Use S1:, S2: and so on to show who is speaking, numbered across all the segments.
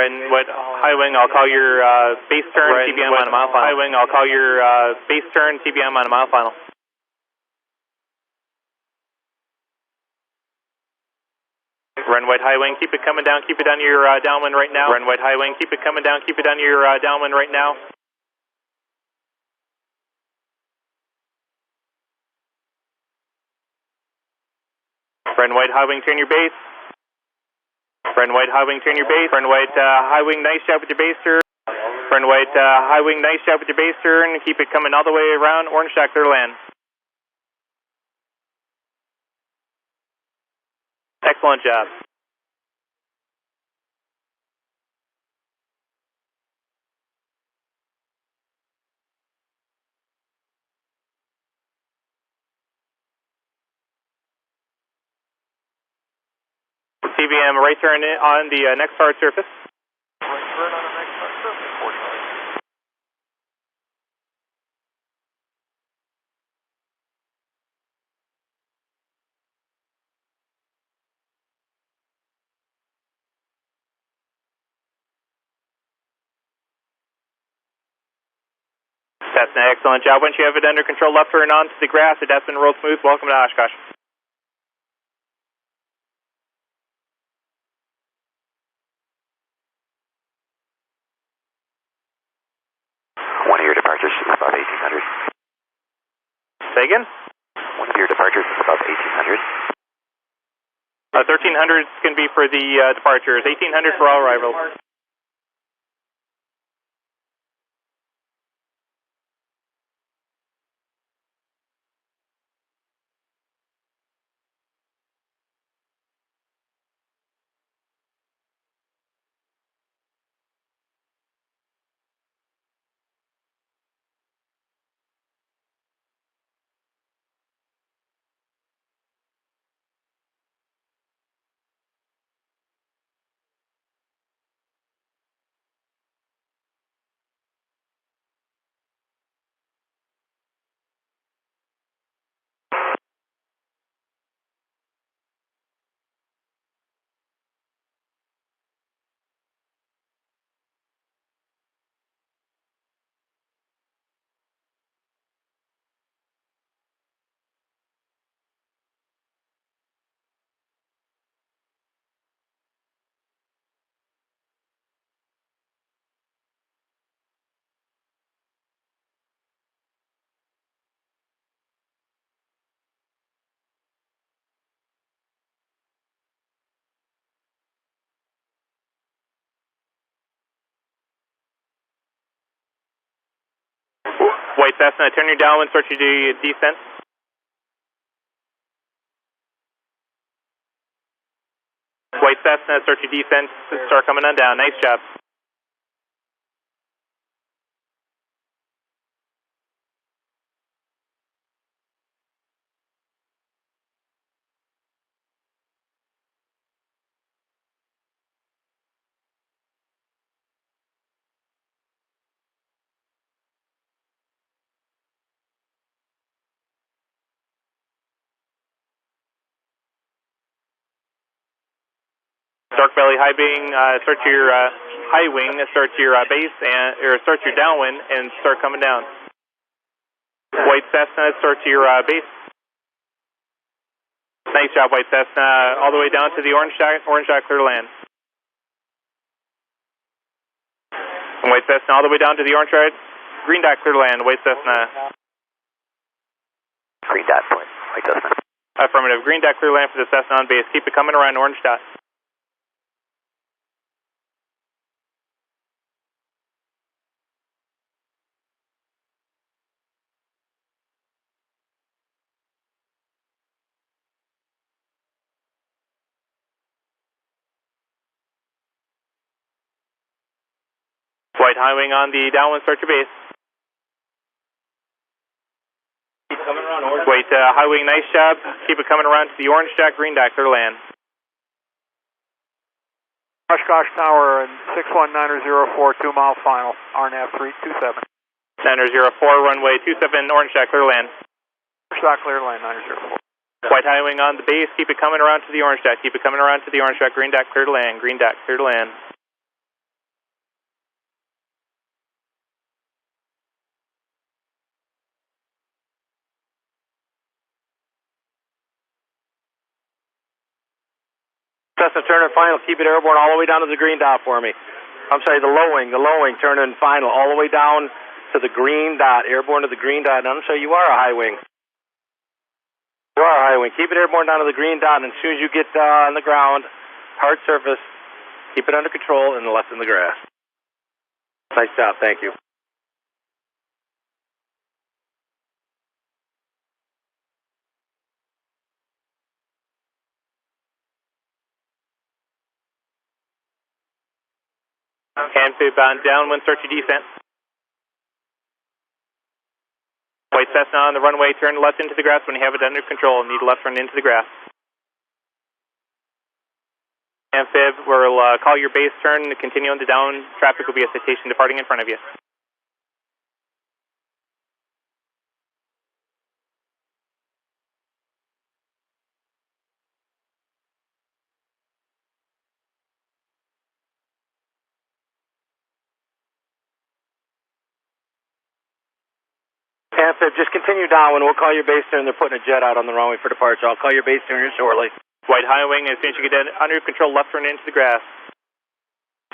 S1: Redwood high wing, I'll call your base turn, TBM on a mile final. High wing, I'll call your base turn, TBM on a mile final. Redwood high wing, keep it coming down, keep it on your downwind right now. Redwood high wing, keep it coming down, keep it on your downwind right now. Redwood high wing, turn your base. Redwood high wing, turn your base. Redwood high wing, nice job with your base turn. Redwood high wing, nice job with your base turn. Keep it coming all the way around. Orange Shack, clear land. Excellent job. TBM right turn on the next hard surface.
S2: Right turn on the next hard surface, 49.
S1: That's an excellent job. Once you have it under control, left turn onto the grass. It has been rolled smooth. Welcome to Oshkosh.
S3: One of your departures is above 1800.
S1: Say again?
S3: One of your departures is above 1800.
S1: 1300 can be for the departures. 1800 for all arrivals. White Cessna, turn your downwind, start your descent. White Cessna, start your descent, start coming on down. Nice job. Dark belly high wing, start your high wing, start your base, or start your downwind, and start coming down. White Cessna, start your base. Nice job, White Cessna. All the way down to the orange dot, clear land. And White Cessna, all the way down to the orange dot, green dot, clear land. White Cessna.
S3: Green dot, White Cessna.
S1: Affirmative. Green dot, clear land for the Cessna on base. Keep it coming around orange dot. White high wing on the downwind, start your base.
S2: Keep coming around orange.
S1: White high wing, nice job. Keep it coming around to the orange dot, green dot, clear land.
S4: Oshkosh Tower and 61904, 2 mile final, RNAV 327.
S1: 904, runway 27, orange dot, clear land.
S4: Orange dot, clear land, 904.
S1: White high wing on the base, keep it coming around to the orange dot, keep it coming around to the orange dot, green dot, clear to land, green dot, clear to land.
S5: Cessna, turn and final, keep it airborne all the way down to the green dot for me. I'm sorry, the low wing, turn and final, all the way down to the green dot, airborne to the green dot. And I'm sorry, you are a high wing. You are a high wing. Keep it airborne down to the green dot, and as soon as you get on the ground, hard surface, keep it under control and left in the grass. Nice job, thank you.
S1: Amphib on downwind, start your descent. White Cessna on the runway, turn left into the grass when you have it under control. Need left turn into the grass. Amphib, we'll call your base turn, continue on the down. Traffic will be a citation departing in front of you.
S5: Amphib, just continue downwind. We'll call your base turn. They're putting a jet out on the runway for departure. I'll call your base turn here shortly.
S1: White high wing, as soon as you get under control, left turn into the grass.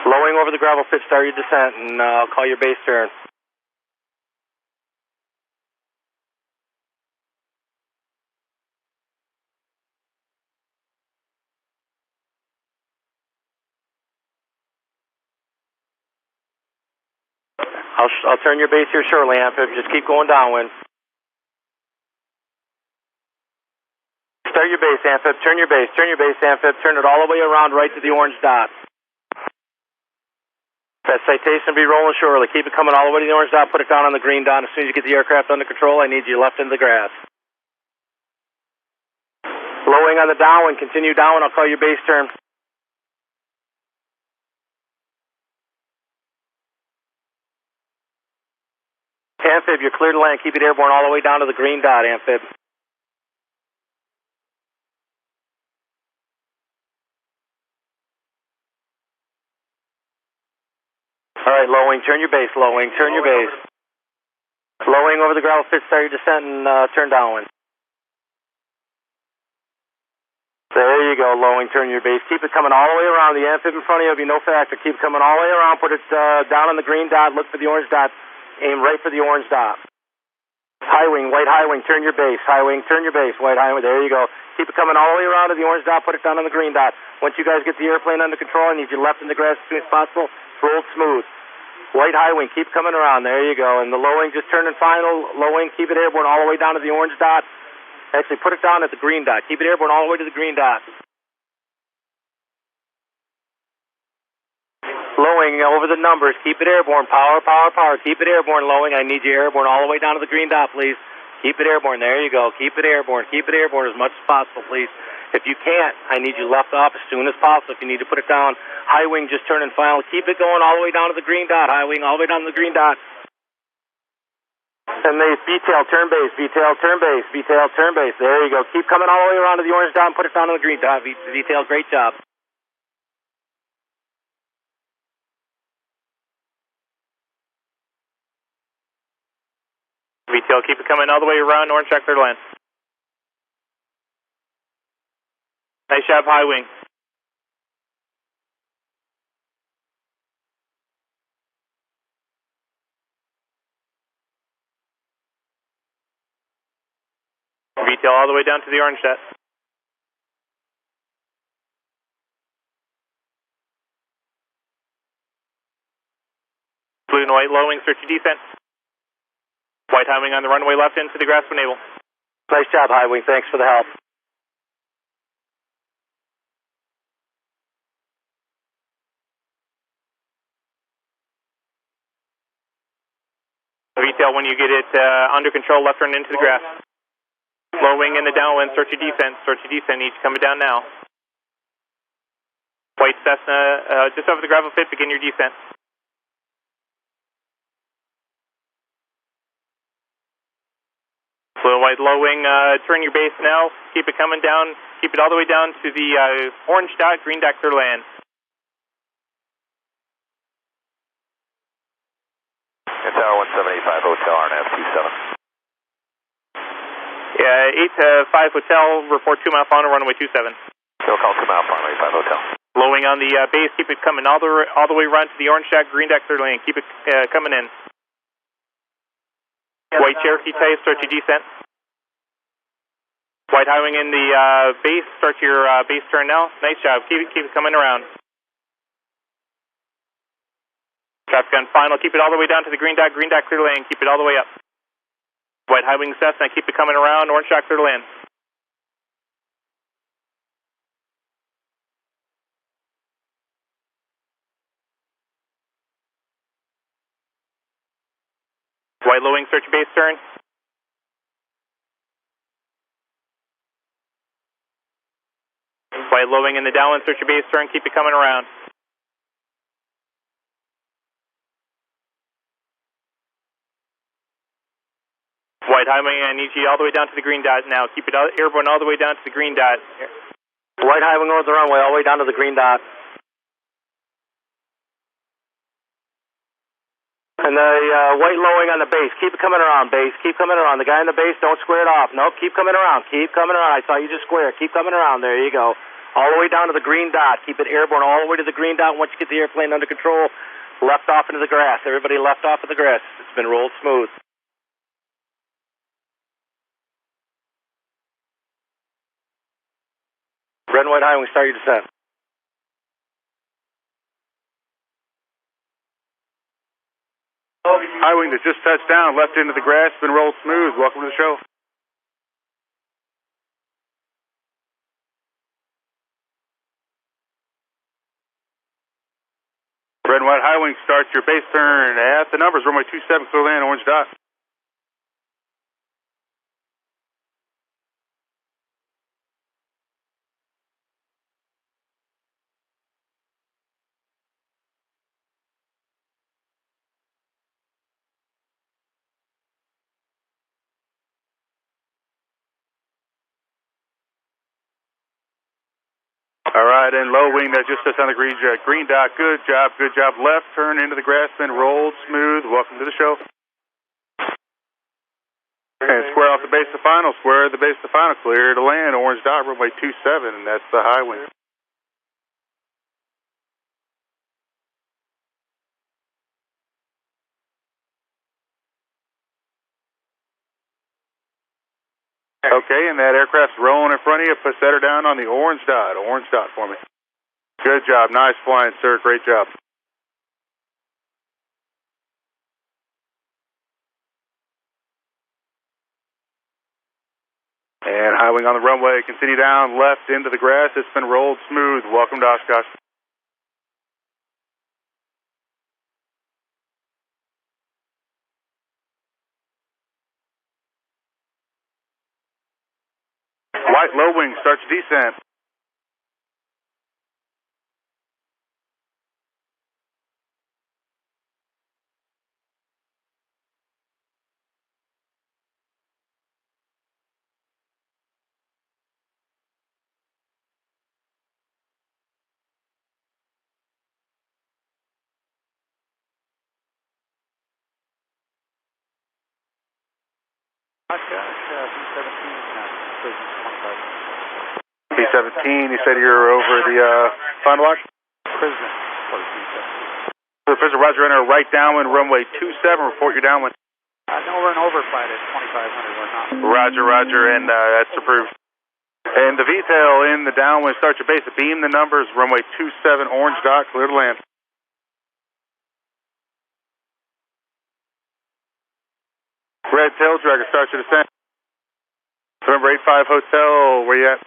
S5: Low wing over the gravel pit, start your descent, and I'll call your base turn. I'll turn your base here shortly, Amphib. Just keep going downwind. Start your base, Amphib. Turn your base, Amphib. Turn it all the way around right to the orange dot. That citation will be rolling shortly. Keep it coming all the way to the orange dot. Put it down on the green dot. As soon as you get the aircraft under control, I need you left into the grass. Low wing on the downwind. Continue downwind. I'll call your base turn. Amphib, you're clear to land. Keep it airborne all the way down to the green dot, Amphib. All right, low wing, turn your base, low wing, turn your base. Low wing over the gravel pit, start your descent and turn downwind. There you go, low wing, turn your base. Keep it coming all the way around. The Amphib in front of you will be no factor. Keep it coming all the way around. Put it down on the green dot. Look for the orange dot. Aim right for the orange dot. High wing, white high wing, turn your base. High wing, turn your base. White high wing, there you go. Keep it coming all the way around to the orange dot. Put it down on the green dot. Once you guys get the airplane under control, I need you left in the grass as soon as possible. Roll smooth. White high wing, keep coming around. There you go. And the low wing, just turn and final. Low wing, keep it airborne all the way down to the orange dot. Actually, put it down at the green dot. Keep it airborne all the way to the green dot. Low wing, over the numbers. Keep it airborne. Power, power, power. Keep it airborne, low wing. I need you airborne all the way down to the green dot, please. Keep it airborne. There you go. Keep it airborne. Keep it airborne as much as possible, please. If you can't, I need you left off as soon as possible. If you need to put it down, high wing, just turn and final. Keep it going all the way down to the green dot. High wing, all the way down to the green dot. And they VTAL, turn base, VTAL, turn base, VTAL, turn base. There you go. Keep coming all the way around to the orange dot and put it down on the green dot. VTAL, great job.
S1: VTL, keep it coming all the way around, orange track, clear to land. Nice job, high wing. VTL all the way down to the orange dot. Blue and white, low wing, search your descent. White high wing on the runway left into the grass when able.
S5: Nice job, high wing. Thanks for the help.
S1: VTL, when you get it under control, left turn into the grass. Low wing in the downwind, search your descent. Search your descent, each coming down now. White Cessna, just over the gravel pit, begin your descent. Blue and white, low wing, turn your base now. Keep it coming down. Keep it all the way down to the orange dot, green dot, clear to land.
S3: It's Tower 1785 Hotel, RNAV 27.
S1: Yeah, 8 to 5 Hotel, report 2 mile final, runway 27.
S2: Still call 2 mile final, 85 Hotel.
S1: Low wing on the base, keep it coming all the way around to the orange dot, green dot, clear lane. Keep it coming in. White Cherokee type, start your descent. White high wing in the base, start your base turn now. Nice job, keep it coming around. Traffic on final, keep it all the way down to the green dot, clear lane. Keep it all the way up. White high wing Cessna, keep it coming around, orange dot, clear lane. White low wing, start your base turn. White low wing in the downwind, start your base turn, keep it coming around. White high wing, I need you all the way down to the green dot now. Keep it airborne all the way down to the green dot.
S5: White high wing over the runway, all the way down to the green dot. And the white low wing on the base, keep it coming around, base. Keep coming around. The guy in the base, don't square it off. Nope, keep coming around. Keep coming around. I saw you just square. Keep coming around. There you go. All the way down to the green dot. Keep it airborne all the way to the green dot. Once you get the airplane under control, left off into the grass. Everybody left off of the grass. It's been rolled smooth. Red and white high wing, start your descent.
S6: High wing that just touched down, left into the grass, been rolled smooth. Welcome to the show. Red and white high wing, start your base turn at the numbers, runway 27, clear land, orange dot. All right, and low wing that just touched on the green dot. Good job, good job. Left turn into the grass, been rolled smooth. Welcome to the show. And square off the base to final, square the base to final, clear to land, orange dot, runway 27, and that's the high wing. Okay, and that aircraft's rolling in front of you. Put setter down on the orange dot for me. Good job, nice flying, sir, great job. And high wing on the runway, continue down, left into the grass. It's been rolled smooth. Welcome to Oshkosh. White low wing, starts descent. B-17, you said you're over the final watch?
S4: Prison.
S6: Professor Roger, enter right downwind, runway 27, report your downwind.
S4: No, we're in oversight at 2500, we're not.
S6: Roger, and that's approved. And the VTAL in the downwind, start your base, beam the numbers, runway 27, orange dot, clear to land. Red tail dragger, start your descent. November 85 Hotel, where you at?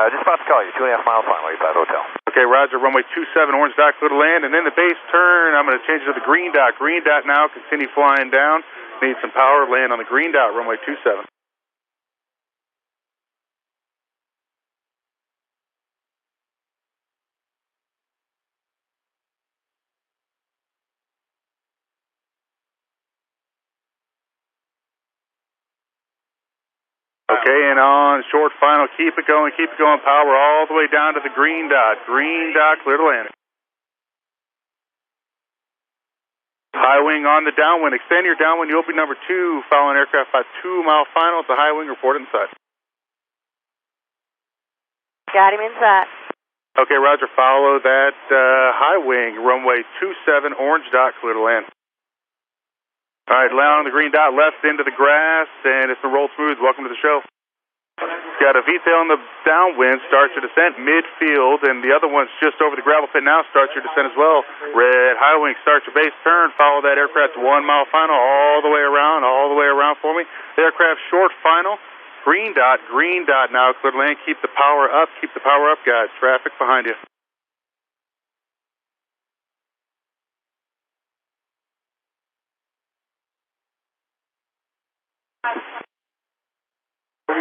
S2: Just about to call you, 2.5 mile final, 85 Hotel.
S6: Okay, Roger, runway 27, orange dot, clear to land, and then the base turn, I'm going to change it to the green dot. Green dot now, continue flying down. Need some power, land on the green dot, runway 27. Okay, and on short final, keep it going, power all the way down to the green dot, clear to land. High wing on the downwind, extend your downwind, you'll be number 2, following aircraft by 2 mile final at the high wing, report inside.
S7: Got him inside.
S6: Okay, roger, follow that high wing, runway 27, orange dot, clear to land. All right, land on the green dot, left into the grass, and it's been rolled smooth. Welcome to the show. Got a V-tail in the downwind, starts your descent midfield, and the other one's just over the gravel pit now, starts your descent as well. Red high wing, start your base turn, follow that aircraft 1 mile final, all the way around for me. The aircraft short final, green dot now, clear to land. Keep the power up, guys. Traffic behind you.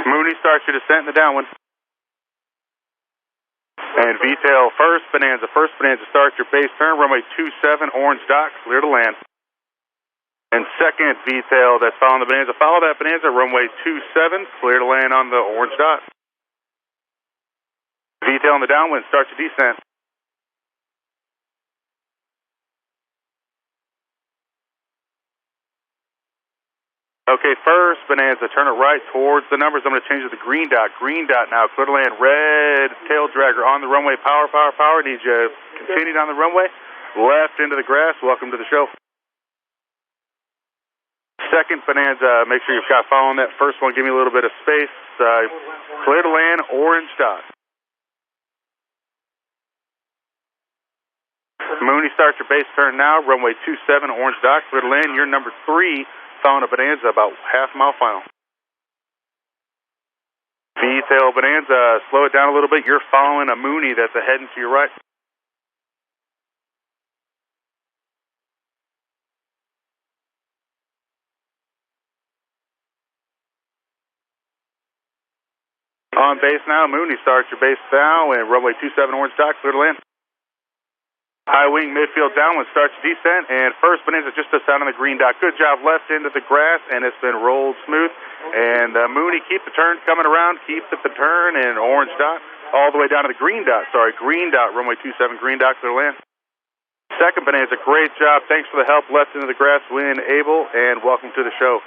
S6: Mooney starts your descent in the downwind. And V-tail first Bonanza starts your base turn, runway 27, orange dot, clear to land. And second V-tail that's following the Bonanza, follow that Bonanza, runway 27, clear to land on the orange dot. V-tail in the downwind, start your descent. Okay, first Bonanza, turn it right towards the numbers. I'm going to change it to green dot now, clear to land. Red tail dragger on the runway, power. Need you to continue down the runway. Left into the grass, welcome to the show. Second Bonanza, make sure you've got following that first one, give me a little bit of space. Clear to land, orange dot. Mooney starts your base turn now, runway 27, orange dot, clear to land. You're number 3, following a Bonanza, about half-mile final. V-tail Bonanza, slow it down a little bit. You're following a Mooney that's heading to your right. On base now, Mooney starts your base now, and runway 27, orange dot, clear to land. High wing, midfield downwind, starts your descent, and first Bonanza just a sound on the green dot. Good job, left into the grass, and it's been rolled smooth. And Mooney, keep the turn coming around, keep the turn, and orange dot, all the way down to the green dot, runway 27, green dot, clear to land. Second Bonanza, great job, thanks for the help, left into the grass when able, and welcome to the show.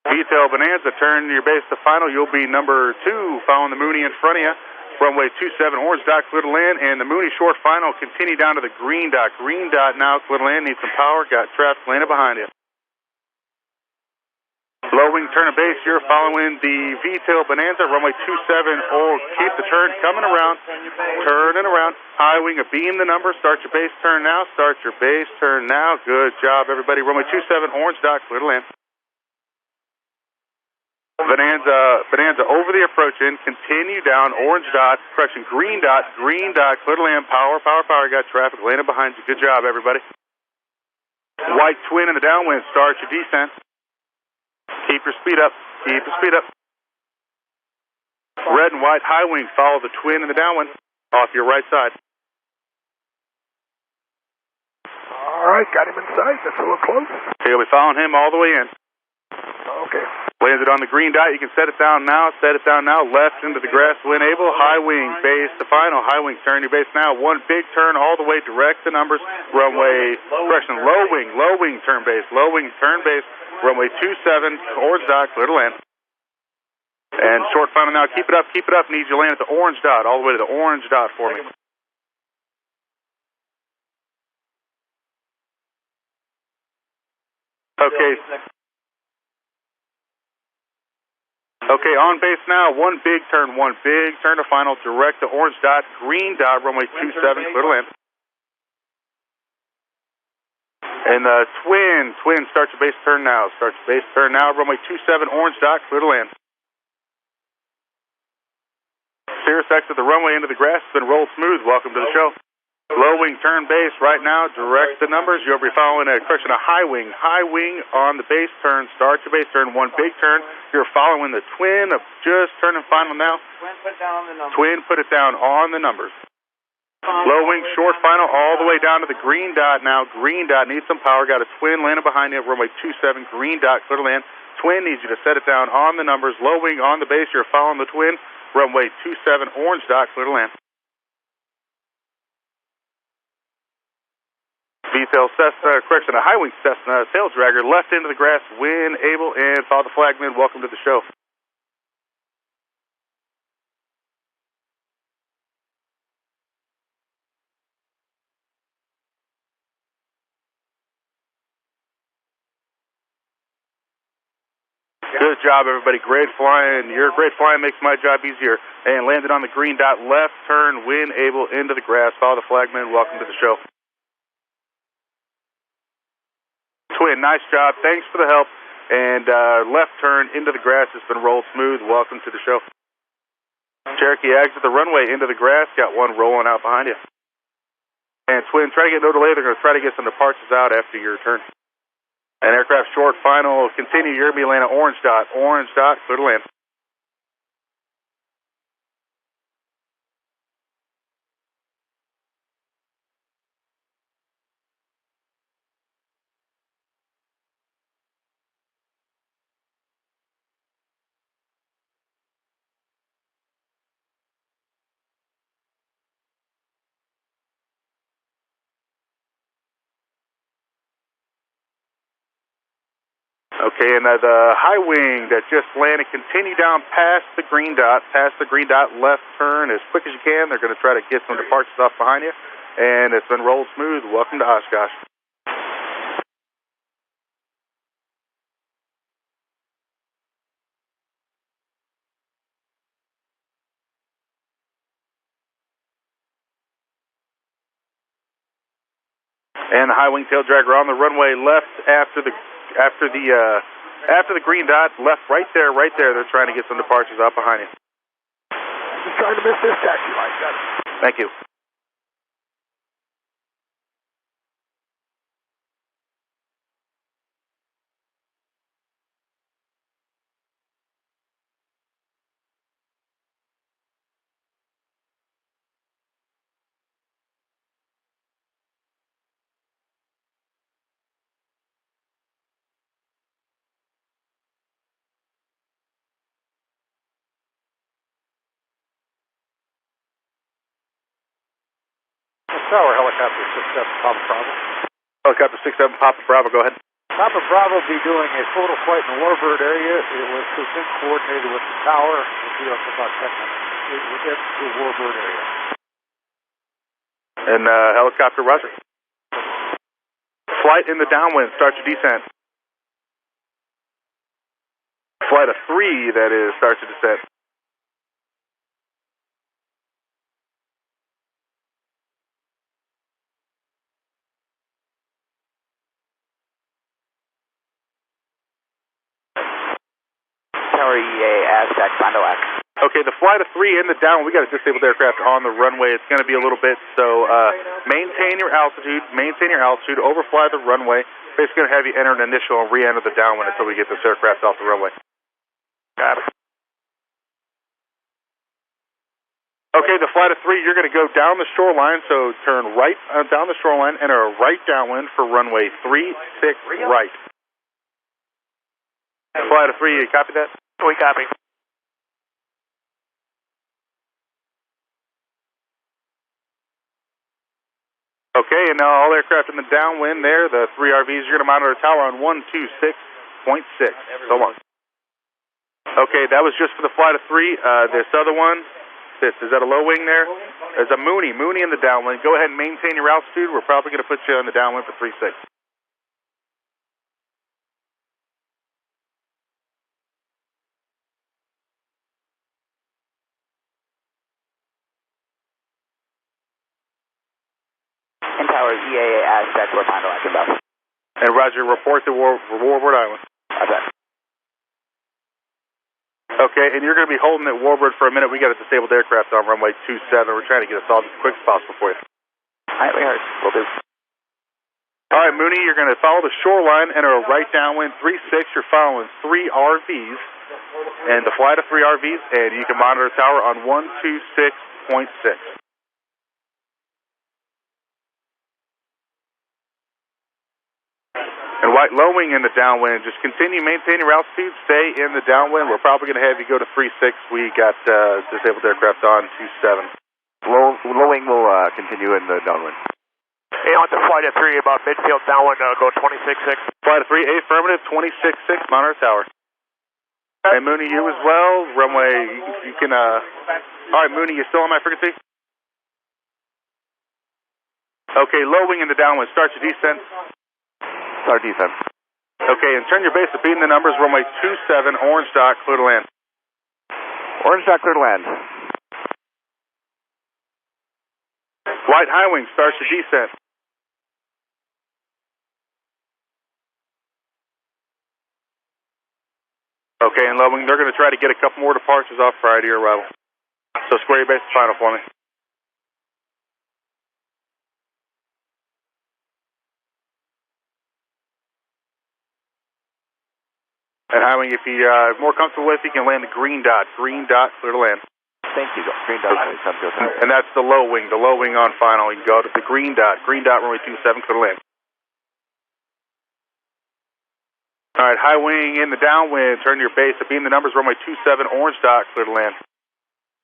S6: V-tail Bonanza, turn your base to final, you'll be number 2, following the Mooney in front of you. Runway 27, orange dot, clear to land, and the Mooney short final, continue down to the green dot. Green dot now, clear to land, need some power, got traffic landing behind you. Low wing, turn of base, you're following the V-tail Bonanza, runway 27, keep the turn coming around, turning around. High wing, beam the number, start your base turn now, good job everybody. Runway 27, orange dot, clear to land. Bonanza over the approach in, continue down, orange dot, correction, green dot, clear to land, power, got traffic landing behind you. Good job, everybody. White twin in the downwind, start your descent. Keep your speed up. Red and white high wing, follow the twin in the downwind, off your right side.
S4: All right, got him inside, that's a little close.
S6: Okay, we'll be following him all the way in.
S4: Okay.
S6: Landed on the green dot, you can set it down now, left into the grass when able. High wing, base to final. High wing, turn your base now. One big turn all the way, direct the numbers. Runway, correction, low wing, turn base. Runway 27, orange dot, clear to land. And short final now, keep it up. Need you to land at the orange dot, all the way to the orange dot for me. Okay, on base now, one big turn to final, direct to orange dot, green dot, runway 27, clear to land. And the twin, start your base turn now, runway 27, orange dot, clear to land. Cirrus exit the runway into the grass, has been rolled smooth, welcome to the show. Low wing, turn base right now, direct the numbers. You'll be following a high wing on the base turn, start your base turn, one big turn. You're following the twin of just turning final now. Twin, put it down on the numbers. Low wing, short final, all the way down to the green dot now. Green dot needs some power, got a twin landing behind you, runway 27, green dot, clear to land. Twin needs you to set it down on the numbers. Low wing on the base, you're following the twin, runway 27, orange dot, clear to land. V-tail Cessna, correction, a high wing Cessna, tail dragger, left into the grass when able, and follow the flagman. Welcome to the show. Good job, everybody. Great flying. Your great flying makes my job easier. And landed on the green dot, left turn, wind able into the grass. Follow the flagman. Welcome to the show. Twin, nice job. Thanks for the help. And left turn into the grass has been rolled smooth. Welcome to the show. Cherokee exit the runway into the grass. Got one rolling out behind you. And Twin, try to get no delay. They're going to try to get some departures out after your turn. And aircraft short final. Continue. You're going to be landing orange dot. Orange dot. Clear to land. Okay, and the high wing that just landed, continue down past the green dot, left turn as quick as you can. They're going to try to get some departures off behind you, and it's been rolled smooth. Welcome to Oshkosh. And the high wing tail dragger on the runway left after the green dot, left right there. They're trying to get some departures out behind you.
S4: Just trying to miss this taxi light. Got it.
S6: Thank you.
S4: Tower, helicopter 67, Papa Bravo.
S6: Helicopter 67, Papa Bravo, go ahead.
S4: Papa Bravo will be doing a photo flight in the Warbird area. It was been coordinated with the tower. It'll be up about 10 minutes. We'll get to the Warbird area.
S6: And helicopter, roger. Flight in the downwind, start your descent. Flight of 3, that is, starts your descent.
S3: Tower EA, Aztec, Bondo X.
S6: Okay, the flight of 3 in the down, we got a disabled aircraft on the runway. It's going to be a little bit, so maintain your altitude, overfly the runway. Basically going to have you enter an initial and re-enter the downwind until we get this aircraft off the runway.
S4: Got it.
S6: Okay, the flight of 3, you're going to go down the shoreline, so turn right down the shoreline, enter a right downwind for runway 36 right. Flight of 3, you copy that?
S4: We copy.
S6: Okay, and now all aircraft in the downwind there, the 3 RVs, you're going to monitor the tower on 126.6. So long. Okay, that was just for the flight of 3. This other one, is that a low wing there? There's a Mooney in the downwind. Go ahead and maintain your altitude. We're probably going to put you on the downwind for 36.
S3: And Tower EA, Aztec, Bondo X above.
S6: And Roger, report to Warbird Island.
S3: Roger.
S6: Okay, and you're going to be holding at Warbird for a minute. We got a disabled aircraft on runway 27. We're trying to get us all as quick as possible for you.
S3: All right, we heard. We'll do.
S6: All right, Mooney, you're going to follow the shoreline, enter a right downwind 36. You're following 3 RVs, and the flight of 3 RVs, and you can monitor the tower on 126.6. And white low wing in the downwind. Just continue maintaining your altitude. Stay in the downwind. We're probably going to have you go to 36. We got disabled aircraft on 27.
S2: Low wing will continue in the downwind.
S4: Hey, on the flight of 3, about midfield downwind, go 26.6.
S6: Flight of 3, affirmative, 26.6, monitor tower. Hey, Mooney, you as well. Runway, you can, all right, Mooney, you still on my frequency? Okay, low wing in the downwind. Start your descent.
S2: Start descent.
S6: Okay, and turn your base to beam the numbers, runway 27, orange dot, clear to land.
S2: Orange dot, clear to land.
S6: White high wing starts your descent. Okay, and low wing, they're going to try to get a couple more departures off prior to your arrival. So square your base to final for me. And high wing, if you're more comfortable with, you can land the green dot, clear to land.
S2: Thank you. Green dot, sounds good.
S6: And that's the low wing on final. You can go to the green dot, runway 27, clear to land. All right, high wing in the downwind, turn your base to beam the numbers, runway 27, orange dot, clear to land.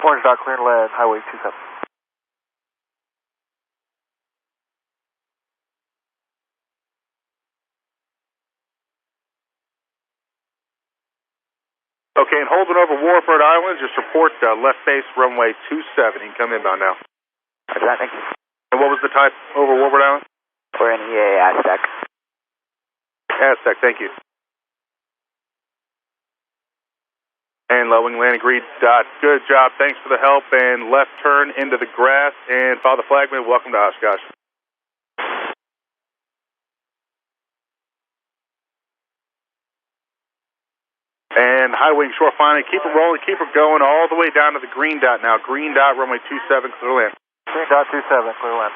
S2: Orange dot, clear to land, highway 27.
S6: Okay, and holding over Warbird Island, just report left base, runway 27. You can come inbound now.
S2: Roger that, thank you.
S6: And what was the type over Warbird Island?
S2: We're in EA Aztec.
S6: Aztec, thank you. And low wing land agreed dot. Good job. Thanks for the help. And left turn into the grass. And Father Flagman, welcome to Oshkosh. And high wing short final. Keep it rolling. Keep it going all the way down to the green dot now. Green dot, runway 27, clear land.
S2: Green dot 27, clear land.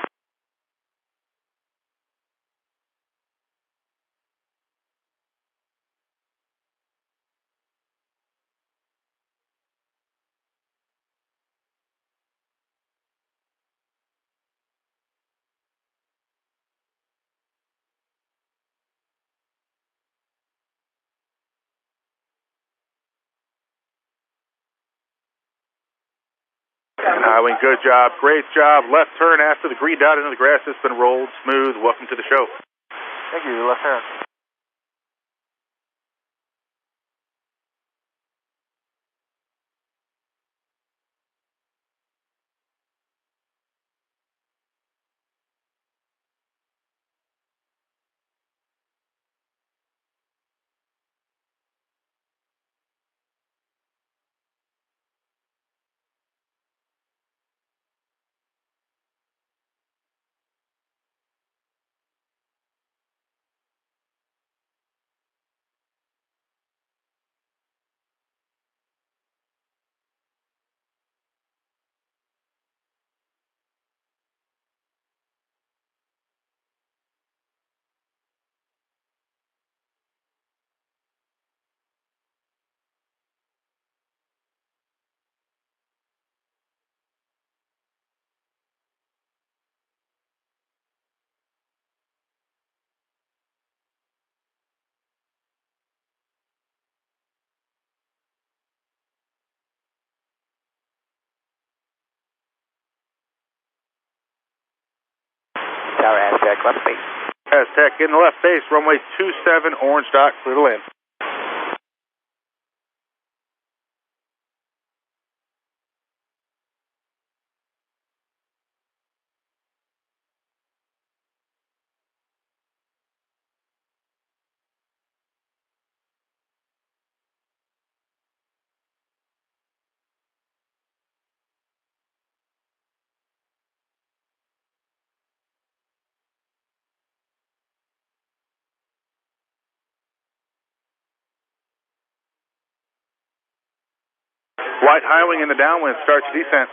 S6: High wing, good job. Great job. Left turn after the green dot into the grass has been rolled smooth. Welcome to the show.
S2: Thank you, left turn.
S3: Tower Aztec, left base.
S6: Aztec in the left base, runway 27, orange dot, clear to land. White high wing in the downwind, starts descent.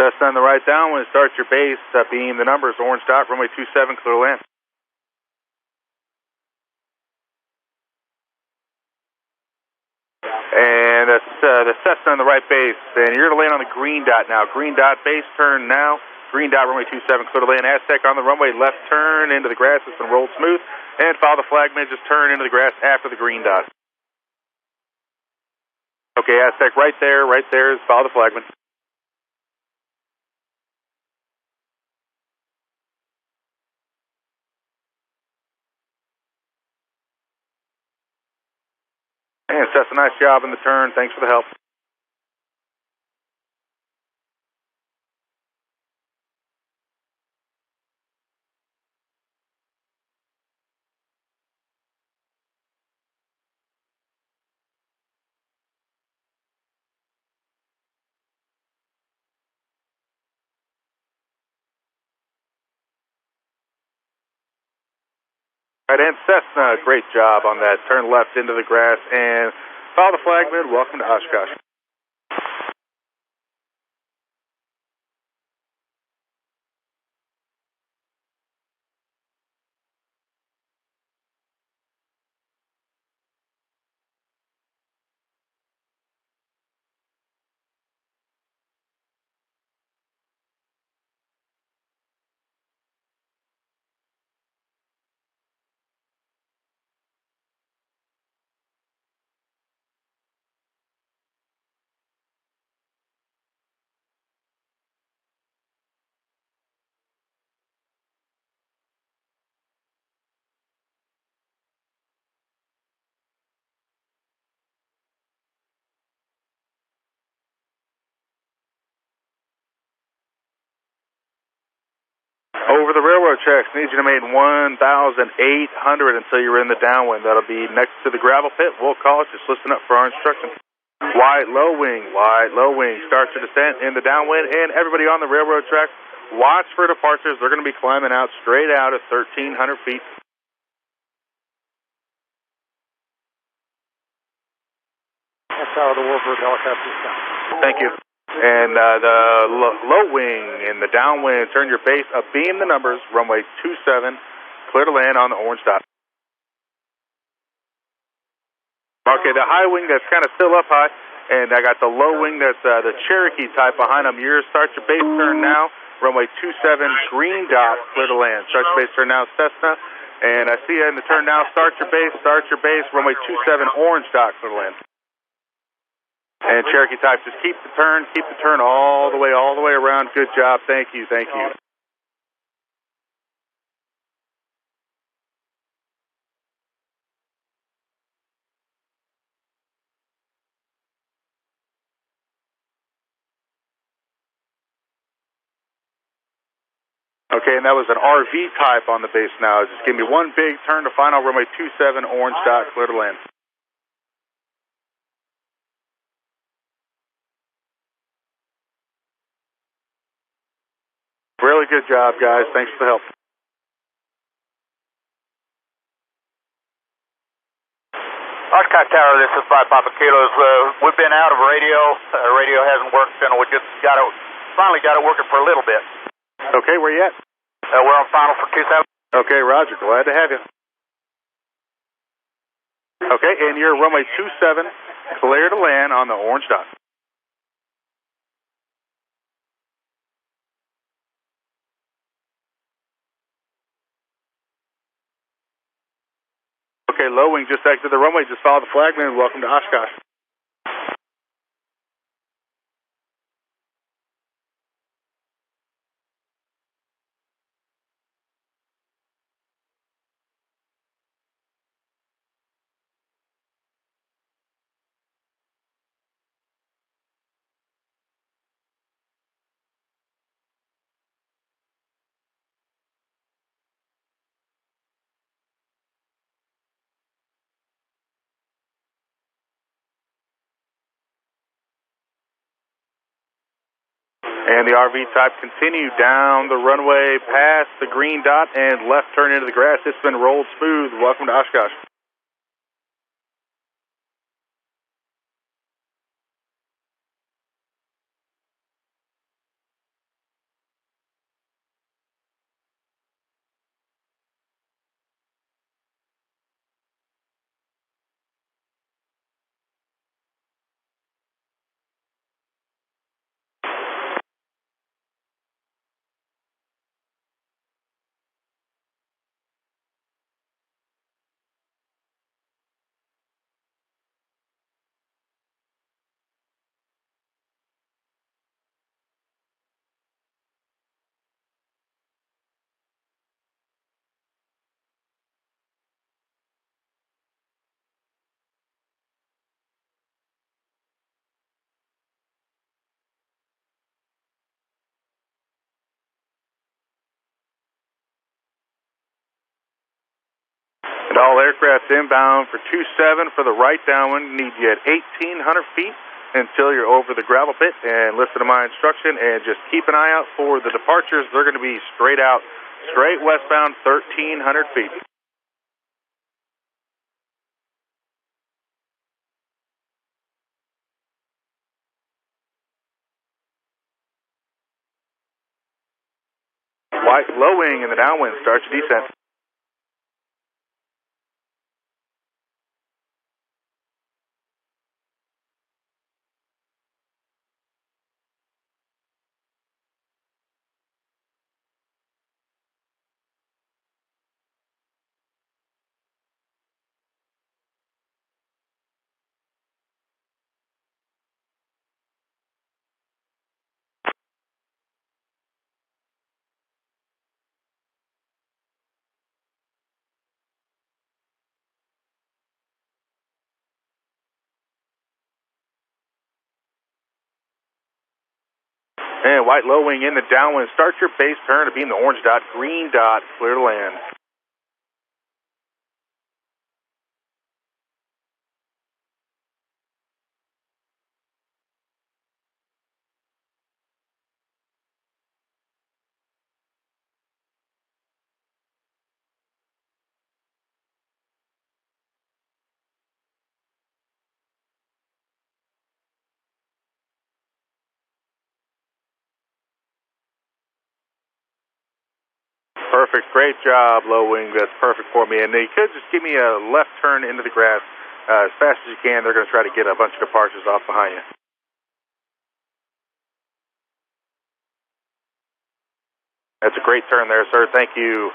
S6: Cessna on the right downwind, start your base, beam the numbers, orange dot, runway 27, clear to land. And the Cessna on the right base, and you're going to land on the green dot now. Green dot, base turn now. Green dot, runway 27, clear to land. Aztec on the runway, left turn into the grass. It's been rolled smooth. And follow the flagman, just turn into the grass after the green dot. Okay, Aztec, right there, follow the flagman. And Cessna, nice job in the turn. Thanks for the help. All right, and Cessna, great job on that. Turn left into the grass and follow the flagman. Welcome to Oshkosh. Over the railroad tracks, need you to make 1,800 until you're in the downwind. That'll be next to the gravel pit. We'll call it. Just listen up for our instructions. Wide low wing, starts your descent in the downwind. And everybody on the railroad track, watch for departures. They're going to be climbing out straight out at 1,300 feet.
S4: That's how the Warbird helicopter's down.
S6: Thank you. And the low wing in the downwind, turn your base, beam the numbers, runway 27, clear to land on the orange dot. Okay, the high wing that's kind of still up high, and I got the low wing that's the Cherokee type behind them. Yours, start your base turn now, runway 27, green dot, clear to land. Start your base turn now, Cessna, and I see you in the turn now, start your base, runway 27, orange dot, clear to land. And Cherokee type, just keep the turn all the way around. Good job. Thank you. Okay, and that was an RV type on the base now. Just give me one big turn to final, runway 27, orange dot, clear to land. Really good job, guys. Thanks for the help.
S7: Oshkosh Tower, this is 5 Papa Kilos. We've been out of radio. Radio hasn't worked, and we just finally got it working for a little bit.
S6: Okay, where you at?
S7: We're on final for 27.
S6: Okay, roger. Glad to have you. Okay, and you're runway 27, clear to land on the orange dot. Okay, low wing just exited the runway. Just follow the flagman. Welcome to Oshkosh. And the RV type continued down the runway past the green dot and left turn into the grass. It's been rolled smooth. Welcome to Oshkosh. All aircraft inbound for 27 for the right downwind. Need you at 1,800 feet until you're over the gravel pit, and listen to my instruction and just keep an eye out for the departures. They're going to be straight westbound 1,300 feet. White low wing in the downwind, start your descent. And white low wing in the downwind. Start your base turn to beam the orange dot, green dot, clear to land. Perfect, great job, low wing. That's perfect for me. And you could just give me a left turn into the grass as fast as you can. They're going to try to get a bunch of departures off behind you. That's a great turn there, sir. Thank you.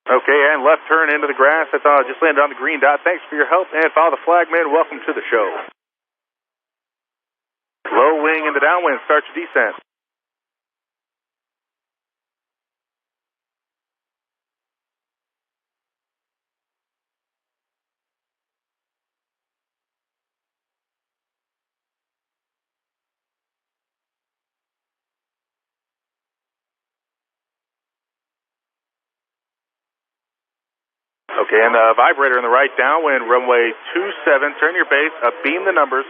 S6: Okay, and left turn into the grass. That's all. Just landed on the green dot. Thanks for your help. And follow the flagman. Welcome to the show. Low wing in the downwind. Start your descent. Okay, and the vibrator in the right downwind, runway 27, turn your base, beam the numbers,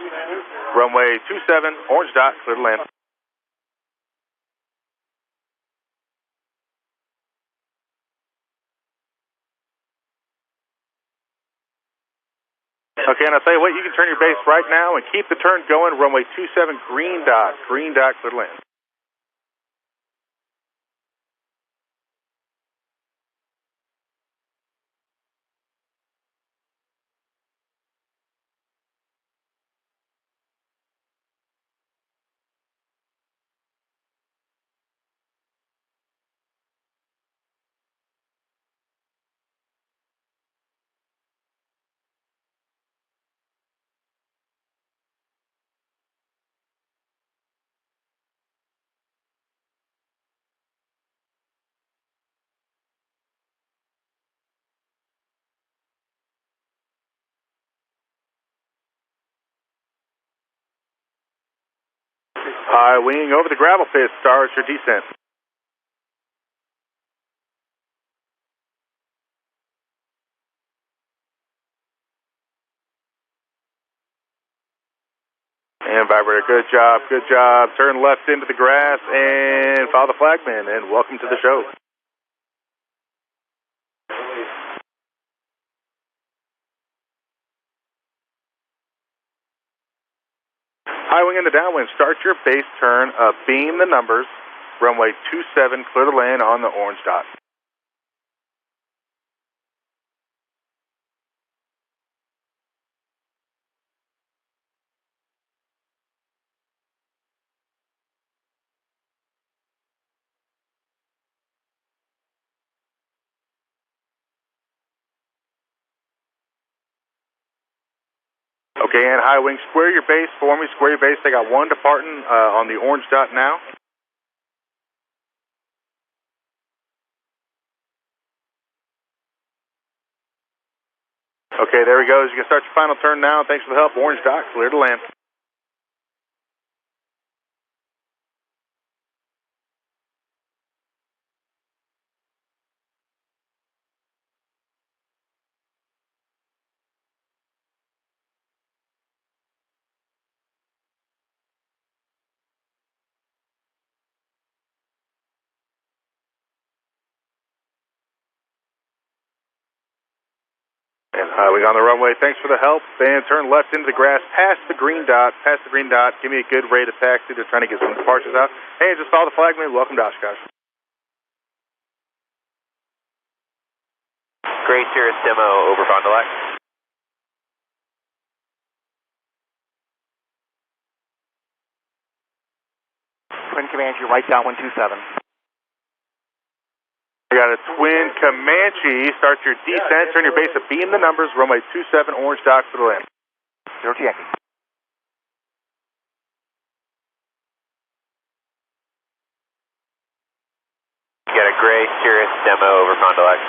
S6: runway 27, orange dot, clear to land. Okay, and I'll tell you what, you can turn your base right now and keep the turn going, runway 27, green dot, clear to land. High wing over the gravel pit, start your descent. And vibrator, good job, good job. Turn left into the grass and follow the flagman, and welcome to the show. High wing in the downwind, start your base turn, beam the numbers, runway 27, clear to land on the orange dot. Okay, and high wing, square your base for me, square your base. They got one departing on the orange dot now. Okay, there he goes. You can start your final turn now. Thanks for the help. Orange dot, clear to land. And highwing on the runway. Thanks for the help. And turn left into the grass, past the green dot. Give me a good rate of taxi. They're trying to get some departures out. Hey, just follow the flagman. Welcome to Oshkosh.
S3: Gray Cirrus demo over Fond du Lac.
S2: Twin Comanche, right down 127.
S6: We got a twin Comanche. Start your descent. Turn your base to beam the numbers. Runway 27, orange dot for the land.
S2: 0 to Yankee.
S3: You got a Gray Cirrus demo over Fond du Lac.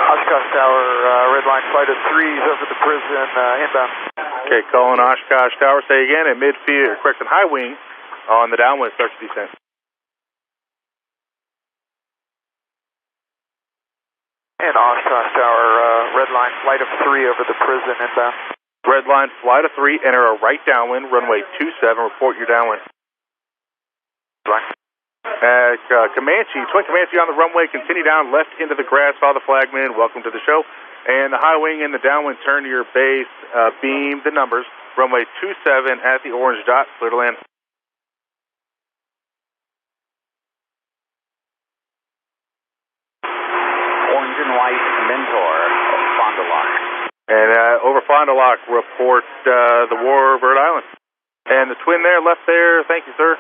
S2: Oshkosh Tower, red line flight of 3s over the prison, inbound.
S6: Okay, calling Oshkosh Tower. Say again at midfield, or correction, high wing on the downwind. Start your descent.
S2: And Oshkosh Tower, red line flight of 3 over the prison, inbound.
S6: Red line, flight of 3, enter a right downwind, runway 27, report your downwind.
S2: Line.
S6: Comanche, twin Comanche on the runway, continue down left into the grass, follow the flagman, welcome to the show. And the high wing and the downwind, turn to your base, beam the numbers, runway 27 at the orange dot, clear to land.
S2: Orange and white, Mentor, Fond du Lac.
S6: And over Fond du Lac, report the Warbird Island. And the twin there, left there, thank you, sir.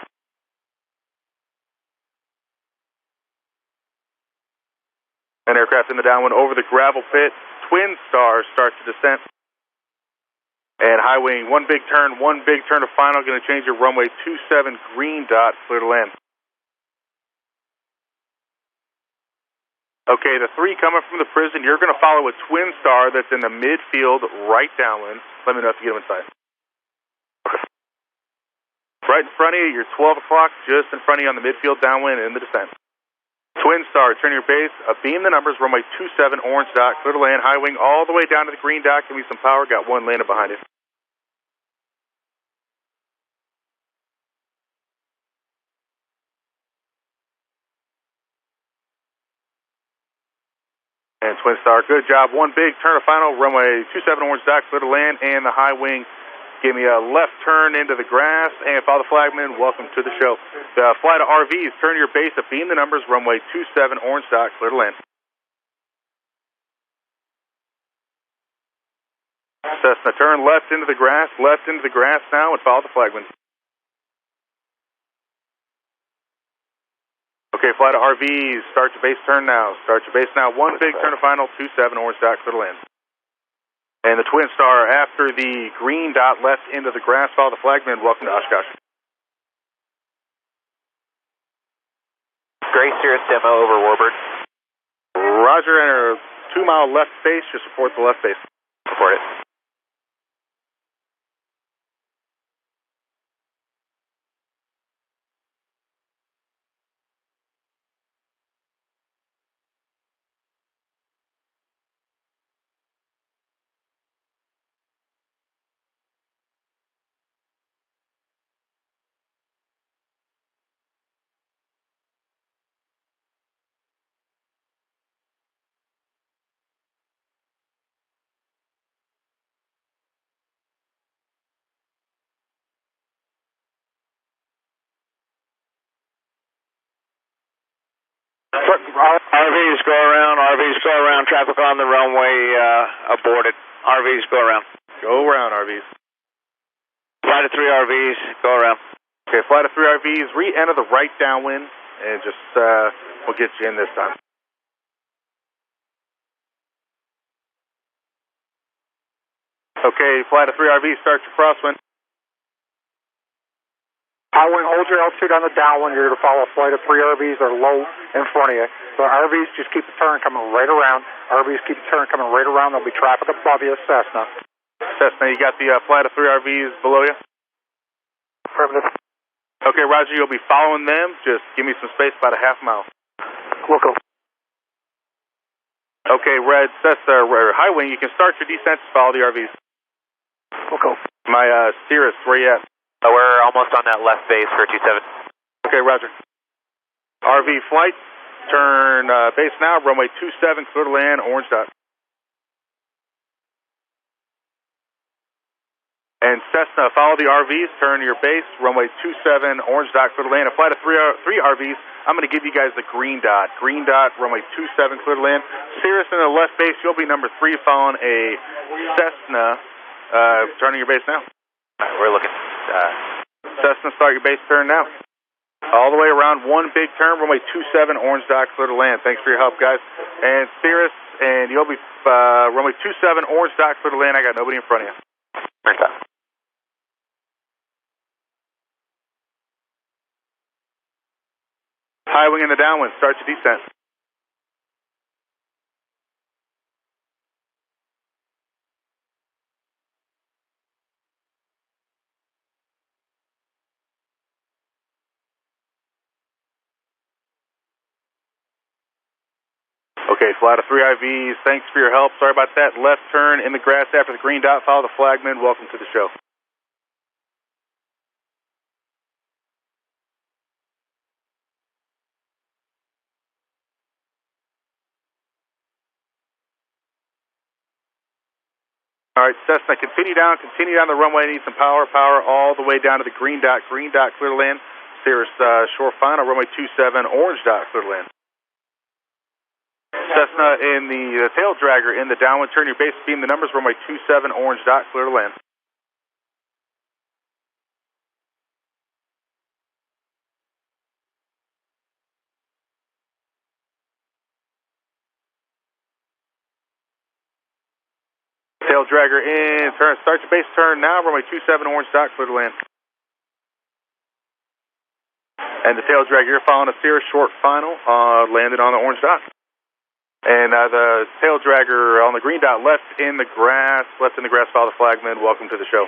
S6: An aircraft in the downwind over the gravel pit. Twin Star starts to descent. And high wing, one big turn to final. Going to change your runway 27 green dot, clear to land. Okay, the 3 coming from the prison. You're going to follow a Twin Star that's in the midfield, right downwind. Let me know if you get them inside. Okay. Right in front of you, you're 12 o'clock, just in front of you on the midfield downwind in the descent. Twin Star, turn your base, beam the numbers, runway 27, orange dot, clear to land, high wing all the way down to the green dot, give me some power, got 1 landing behind it. And Twin Star, good job, 1 big turn to final, runway 27, orange dot, clear to land, and the high wing, give me a left turn into the grass, and follow the flagman, welcome to the show. The flight of RVs, turn your base, beam the numbers, runway 27, orange dot, clear to land. Cessna, turn left into the grass now, and follow the flagman. Okay, flight of RVs, start your base turn now. 1 big turn to final, 27, orange dot, clear to land. And the Twin Star, after the green dot left into the grass, follow the flagman, welcome to Oshkosh.
S3: Gray Cirrus demo over Warbird.
S6: Roger, enter 2 mile left base, just report the left base.
S3: Report it.
S5: RVs go around, traffic on the runway, aborted. RVs go around.
S6: Go around, RVs.
S5: Flight of 3 RVs, go around.
S6: Okay, flight of 3 RVs, re-enter the right downwind, and just, we'll get you in this time. Okay, flight of 3 RVs, start your crosswind.
S4: High wing, hold your altitude on the downwind. You're going to follow a flight of 3 RVs that are low in front of you. So RVs just keep the turn coming right around. RVs keep the turn coming right around. There'll be traffic above you, Cessna.
S6: Cessna, you got the flight of 3 RVs below you?
S4: Affirmative.
S6: Okay, Roger, you'll be following them. Just give me some space, about a half mile.
S4: Look.
S6: Okay, Red, Cessna, High Wing, you can start your descent to follow the RVs.
S4: Look.
S6: My Cirrus, where you at?
S3: We're almost on that left base for 27.
S6: Okay, Roger. RV flight, turn base now, runway 27, clear to land, orange dot. And Cessna, follow the RVs, turn to your base, runway 27, orange dot, clear to land. A flight of 3 RVs, I'm going to give you guys the green dot. Green dot, runway 27, clear to land. Cirrus in the left base, you'll be number 3 following a Cessna, turning your base now.
S3: We're looking.
S6: Cessna, start your base turn now. All the way around, one big turn, runway 27, orange dot, clear to land. Thanks for your help, guys. And Cirrus, and you'll be runway 27, orange dot, clear to land. I got nobody in front of you.
S3: Orange dot.
S6: High wing in the downwind, start your descent. Okay, flight of 3 IVs, thanks for your help. Sorry about that. Left turn in the grass after the green dot. Follow the flagman. Welcome to the show. All right, Cessna, continue down the runway. Need some power all the way down to the green dot. Green dot, clear to land. Cirrus, shore final, runway 27, orange dot, clear to land. Cessna in the tail dragger in the downwind. Turn your base, beam the numbers, runway 27, orange dot, clear to land. Tail dragger in, start your base turn now, runway 27, orange dot, clear to land. And the tail dragger, you're following a Cirrus short final, landed on the orange dot. And the tail dragger on the green dot, left in the grass, follow the flagman. Welcome to the show.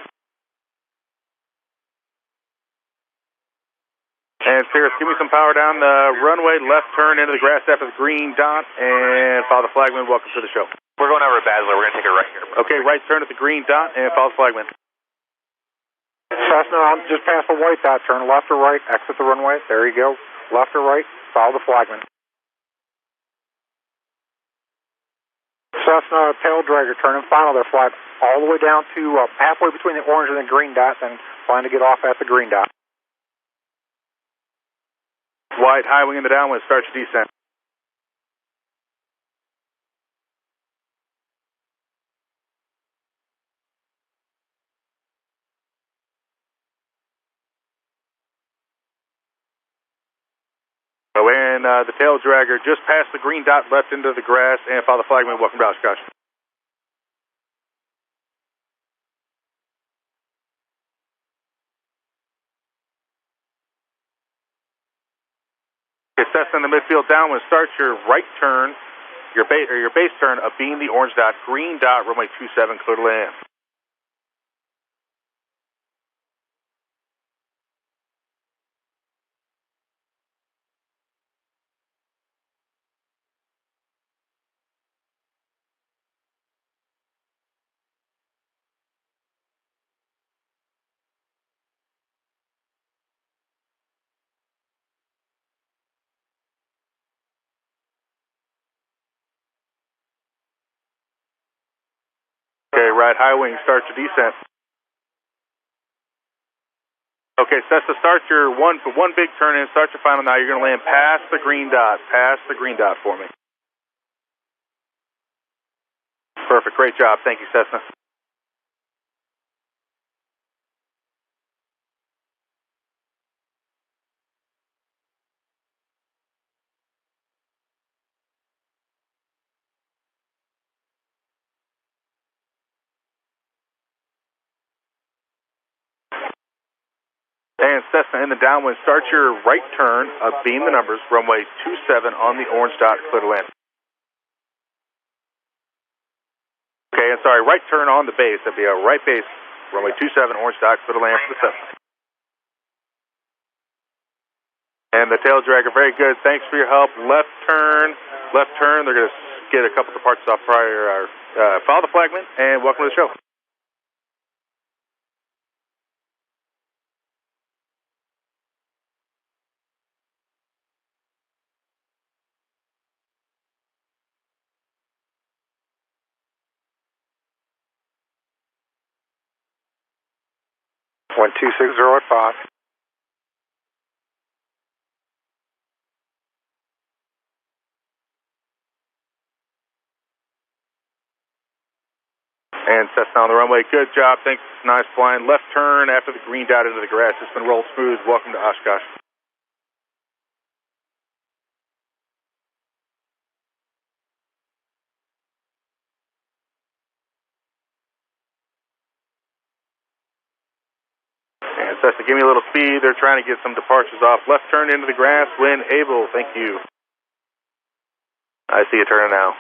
S6: And Cirrus, give me some power down the runway, left turn into the grass after the green dot, and follow the flagman. Welcome to the show.
S3: We're going over Basler. We're going to take a right here.
S6: Okay, right turn at the green dot, and follow the flagman.
S4: Cessna, I'm just past the white dot. Turn left or right, exit the runway. There you go. Left or right, follow the flagman. Cessna tail dragger, turn and final their flight all the way down to halfway between the orange and the green dot, then plan to get off at the green dot.
S6: White, high wing in the downwind, start your descent. So, and the tail dragger just past the green dot, left into the grass, and follow the flagman. Welcome to Oshkosh. Okay, Cessna in the midfield downwind, start your right turn, your base turn, beam the orange dot, green dot, runway 27, clear to land. Okay, right high wing, start your descent. Okay, Cessna, start your one big turn in, start your final now. You're going to land past the green dot for me. Perfect, great job. Thank you, Cessna. And Cessna in the downwind, start your right turn, beam the numbers, runway 27 on the orange dot, clear to land. Okay, and sorry, right turn on the base, that'd be a right base, runway 27, orange dot, clear to land for the Cessna. And the tail dragger, very good, thanks for your help. Left turn, they're going to get a couple departures off prior, follow the flagman, and welcome to the show.
S4: One 260 at 5.
S6: And Cessna on the runway, good job, thanks, nice flying. Left turn after the green dot into the grass, it's been rolled smooth. Welcome to Oshkosh. And Cessna, give me a little speed. They're trying to get some departures off. Left turn into the grass when able. Thank you. I see you turning now.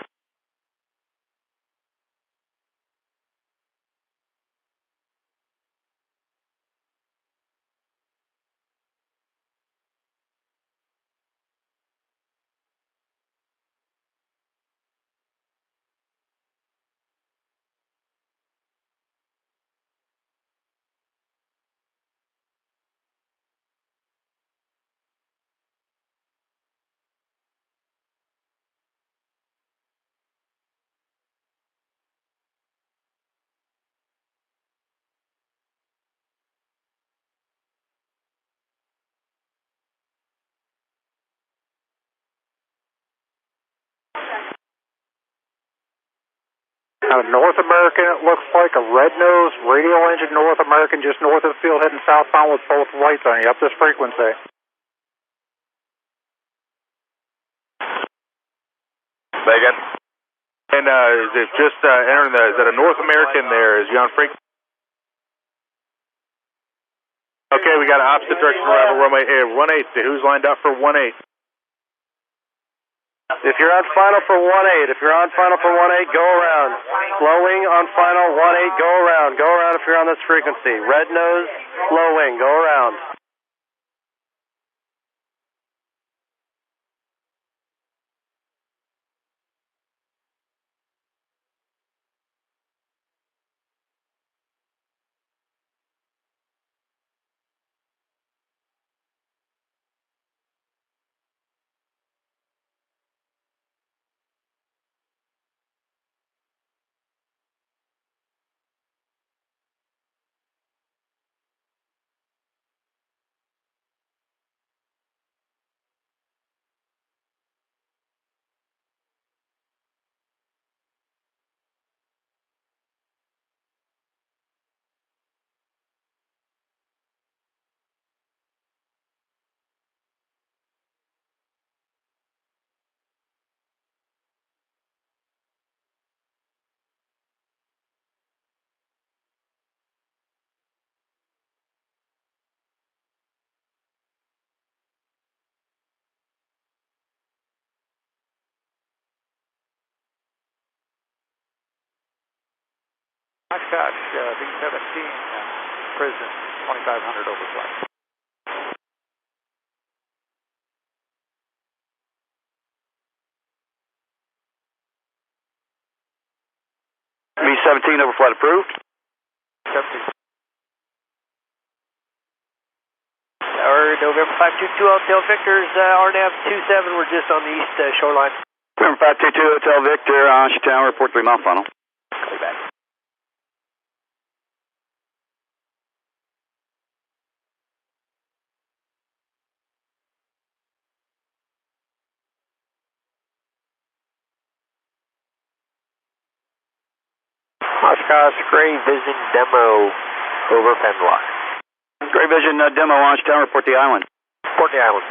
S4: Now, North American, it looks like a red-nose radial engine North American just north of the field heading southbound with both lights on you up this frequency.
S7: Megan?
S6: And is it just entering is that a North American there? Is you on frequency? Okay, we got an opposite direction arrival runway 18. Who's lined up for 18?
S5: If you're on final for 18, go around. Low wing on final 18, go around. Go around if you're on this frequency. Red nose, low wing, go around.
S2: Oshkosh, B-17, prison, 2500 overflight.
S5: B-17 overflight approved.
S2: 17.
S8: Tower November 522 Hotel Victor's RNAV 27, we're just on the east shoreline.
S3: November 522 Hotel Victor, Osh Tower, report 3 mile final.
S8: Copy back. Oshkosh, Gray Vision Demo over Fenlock.
S3: Gray Vision Demo, launch tower, report the island.
S8: Report the island.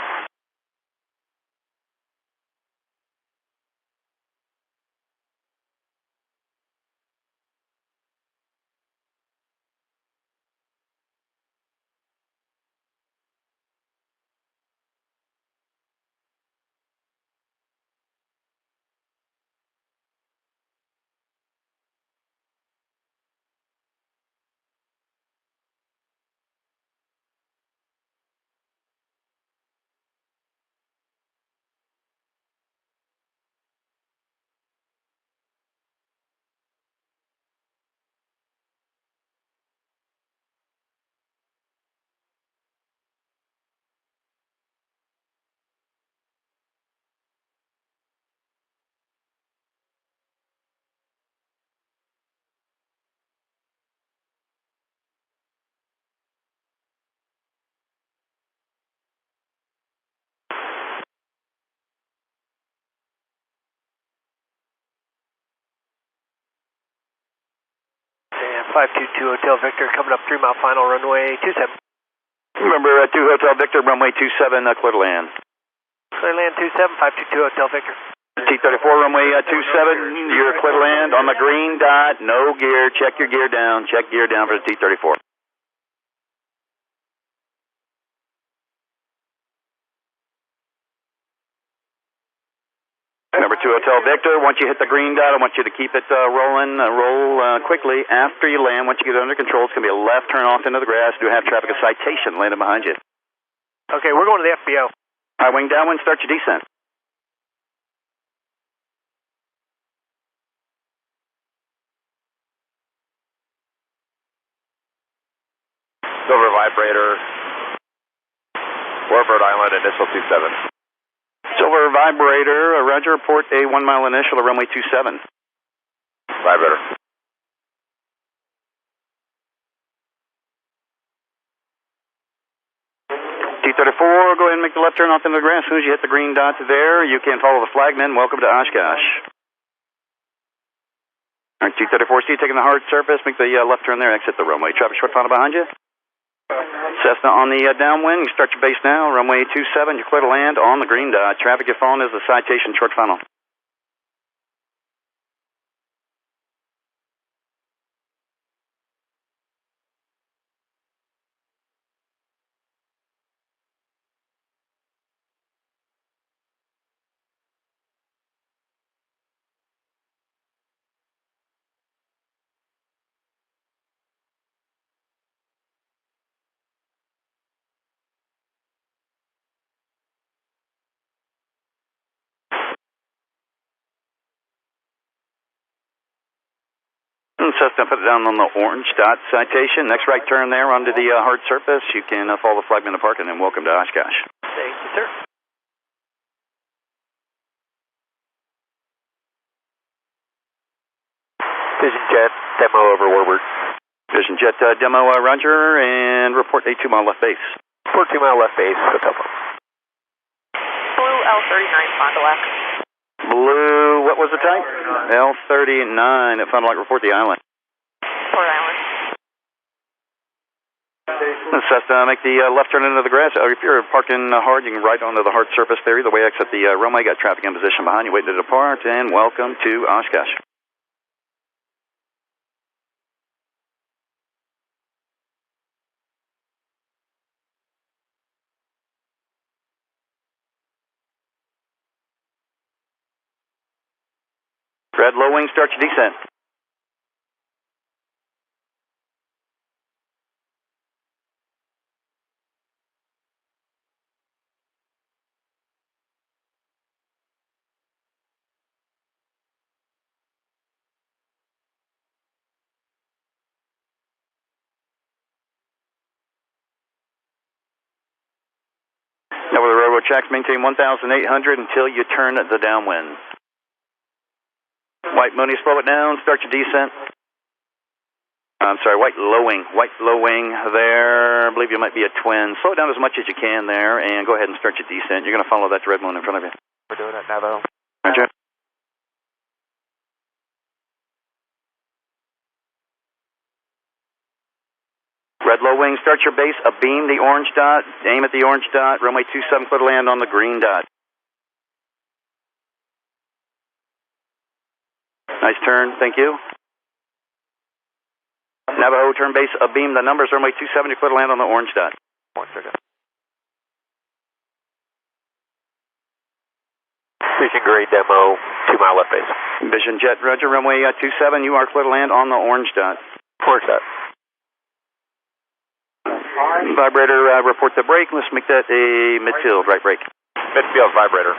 S8: And 522 Hotel Victor coming up 3 mile final runway 27.
S3: Remember, 2 Hotel Victor, runway 27, clear to land.
S8: Clear land 27, 522 Hotel Victor.
S3: T-34, runway 27, you're clear to land on the green dot, no gear, check your gear down for the T-34. Number 2 Hotel Victor, once you hit the green dot, I want you to keep it rolling, roll quickly. After you land, once you get it under control, it's going to be a left turn off into the grass. Do have traffic, a citation landing behind you.
S8: Okay, we're going to the FBO.
S3: High wing downwind, start your descent.
S2: Silver Vibrator, Warbird Island, initial 27.
S3: Silver Vibrator, roger, report a 1 mile initial, runway 27.
S2: Vibrator.
S3: T-34, go ahead and make the left turn off into the grass. As soon as you hit the green dot there, you can follow the flagman. Welcome to Oshkosh. All right, T-34, see you taking the hard surface. Make the left turn there, exit the runway. Traffic short funnel behind you. Cessna on the downwind. You start your base now. Runway 27, you're clear to land on the green dot. Traffic you're following is the citation short funnel. Cessna, put it down on the orange dot citation. Next right turn there onto the hard surface. You can follow the flagman to parking and welcome to Oshkosh.
S8: Thank you, sir.
S2: Vision Jet, demo over Warbird.
S3: Vision Jet demo, roger, and report a 2 mile left base.
S2: Report 2 mile left base, Hotel Phone.
S9: Blue L39, Fond du Lac.
S3: Blue, what was the type? L39 at Fond du Lac, report the island.
S9: Port Island.
S3: Cessna, make the left turn into the grass. If you're parking hard, you can right onto the hard surface there. Either way, exit the runway. Got traffic in position behind you, waiting to depart, and welcome to Oshkosh. Red low wing, start your descent. Now with the railroad tracks, maintain 1,800 until you turn the downwind. White Mooney, slow it down, start your descent. I'm sorry, white low wing there. I believe you might be a twin. Slow it down as much as you can there, and go ahead and start your descent. You're going to follow that red moon in front of you.
S2: We're doing it, Navajo.
S3: Roger. Red low wing, start your base, beam the orange dot, aim at the orange dot, runway 27, clear to land on the green dot. Nice turn, thank you. Navajo, turn base, beam the numbers, runway 27, you're clear to land on the orange dot.
S2: 1 second. Vision grade demo, 2 mile left base.
S3: Vision jet, roger, runway 27, you are clear to land on the orange dot.
S2: Towards that.
S3: Vibrator, report the brake, let's make that a midfield, right brake.
S2: Midfield vibrator.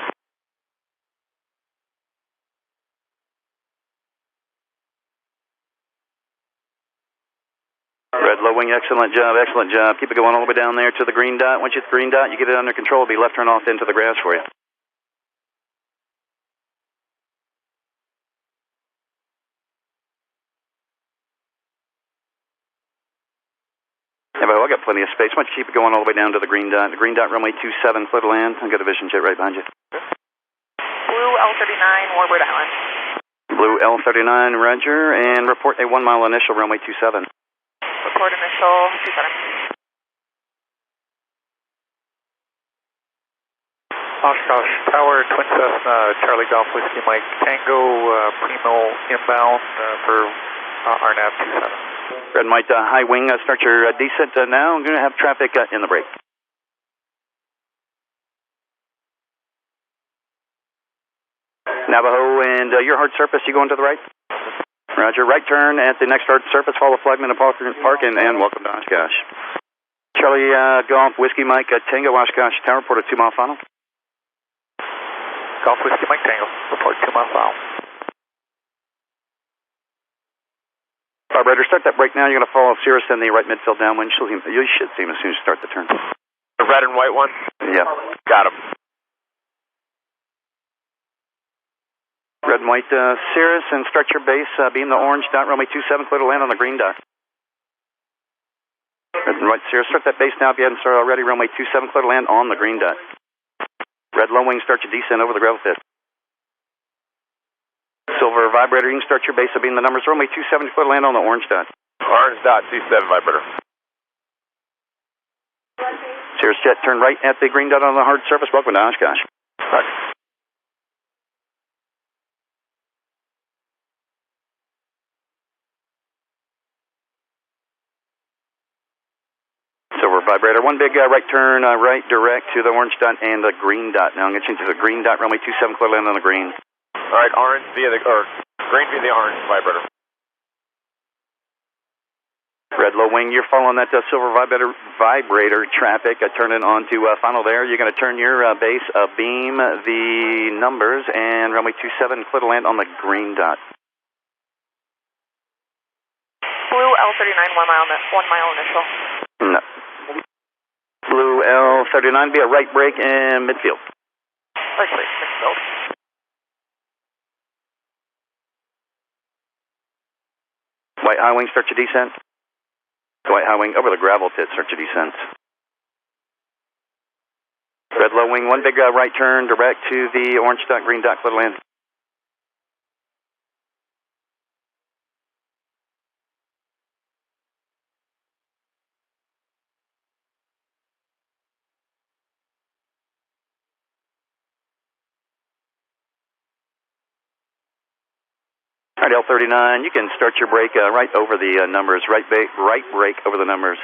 S3: Red low wing, excellent job, excellent job. Keep it going all the way down there to the green dot. Once you hit the green dot, you get it under control. It'll be left turn off into the grass for you. Yeah, but I got plenty of space. Why don't you keep it going all the way down to the green dot. The green dot, runway 27, clear to land. I've got a vision jet right behind you.
S9: Blue L39, Warbird Island.
S3: Blue L39, roger, and report a 1 mile initial, runway 27.
S9: Report initial 27.
S4: Oshkosh Tower, Twin Cessna, Charlie Golf Whiskey Mike Tango, Primo inbound for RNAV 27.
S3: Red and white high wing, start your descent now. I'm going to have traffic in the brake. Navajo and your hard surface, you going to the right? Roger, right turn at the next hard surface, follow flagman and park and welcome to Oshkosh. Charlie Golf Whiskey Mike Tango, Oshkosh Tower, report a 2 mile final.
S4: Golf Whiskey Mike Tango, report 2 mile final.
S3: Vibrator, start that brake now. You're going to follow Cirrus in the right midfield downwind. You should see him as soon as you start the turn.
S2: The red and white one?
S3: Yeah.
S2: Got him.
S3: Red and white Cirrus, and start your base, beam the orange dot, runway 27, clear to land on the green dot. Red and white Cirrus, start that base now if you hadn't started already, runway 27, clear to land on the green dot. Red low wing, start your descent over the gravel pit. Silver vibrator, you can start your base, beam the numbers, runway 27, clear to land on the orange dot.
S2: Orange dot, 27 vibrator.
S3: Cirrus jet, turn right at the green dot on the hard surface, welcome to Oshkosh.
S2: Right.
S3: Silver vibrator, one big right turn, right direct to the orange dot and the green dot. Now I'm going to change to the green dot, runway 27, clear land on the green.
S2: All right, orange via the, or green via the orange vibrator.
S3: Red low wing, you're following that silver vibrator traffic, turning on to final there. You're going to turn your base, beam the numbers, and runway 27, clear to land on the green dot.
S9: Blue L39, 1 mile initial.
S3: No. Blue L39, be a right brake and midfield.
S9: Right brake, midfield.
S3: White high wing, start your descent. White high wing, over the gravel pit, start your descent. Red low wing, one big right turn, direct to the orange dot, green dot, clear to land. All right, L39, you can start your brake right over the numbers, right brake over the numbers.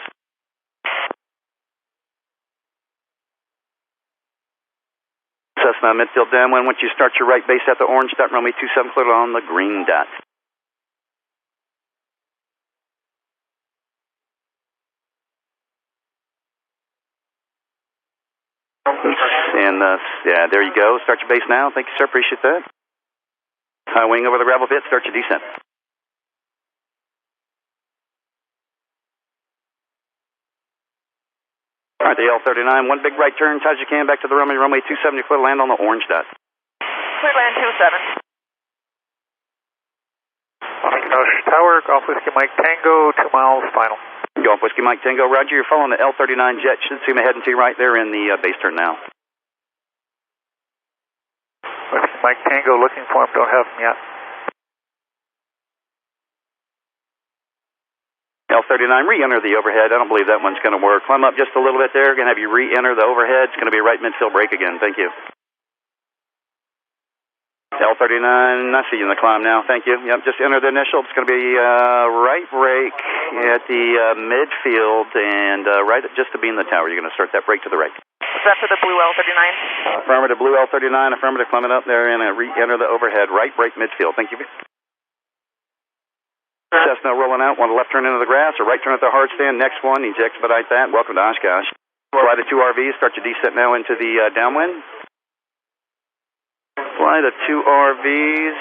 S3: Cessna midfield downwind, once you start your right base at the orange dot, runway 27, clear on the green dot. And yeah, there you go. Start your base now. Thank you, sir. Appreciate that. High wing over the gravel pit, start your descent. All right, the L39, one big right turn, tight as you can, back to the runway 27, you're clear to land on the orange dot.
S9: Clear land 27.
S4: Oshkosh Tower, Golf Whiskey Mike Tango, 2 miles final.
S3: Golf Whiskey Mike Tango, roger, you're following the L39 jet, should see me heading to you right there in the base turn now.
S4: Whiskey Mike Tango, looking for him, don't have him yet.
S3: L39, re-enter the overhead. I don't believe that one's going to work. Climb up just a little bit there. Going to have you re-enter the overhead. It's going to be right midfield brake again. Thank you. L39, I see you in the climb now. Thank you. Yep, just enter the initial. It's going to be right brake at the midfield and right just to be in the tower. You're going to start that brake to the right.
S9: Is that for the blue L39?
S3: Affirmative, blue L39. Affirmative, climbing up there and re-enter the overhead. Right brake midfield. Thank you. Cessna rolling out. Want a left turn into the grass or right turn at the hard stand. Next one, need to expedite that. Welcome to Oshkosh. Fly the 2 RVs. Start your descent now into the downwind. Fly the 2 RVs.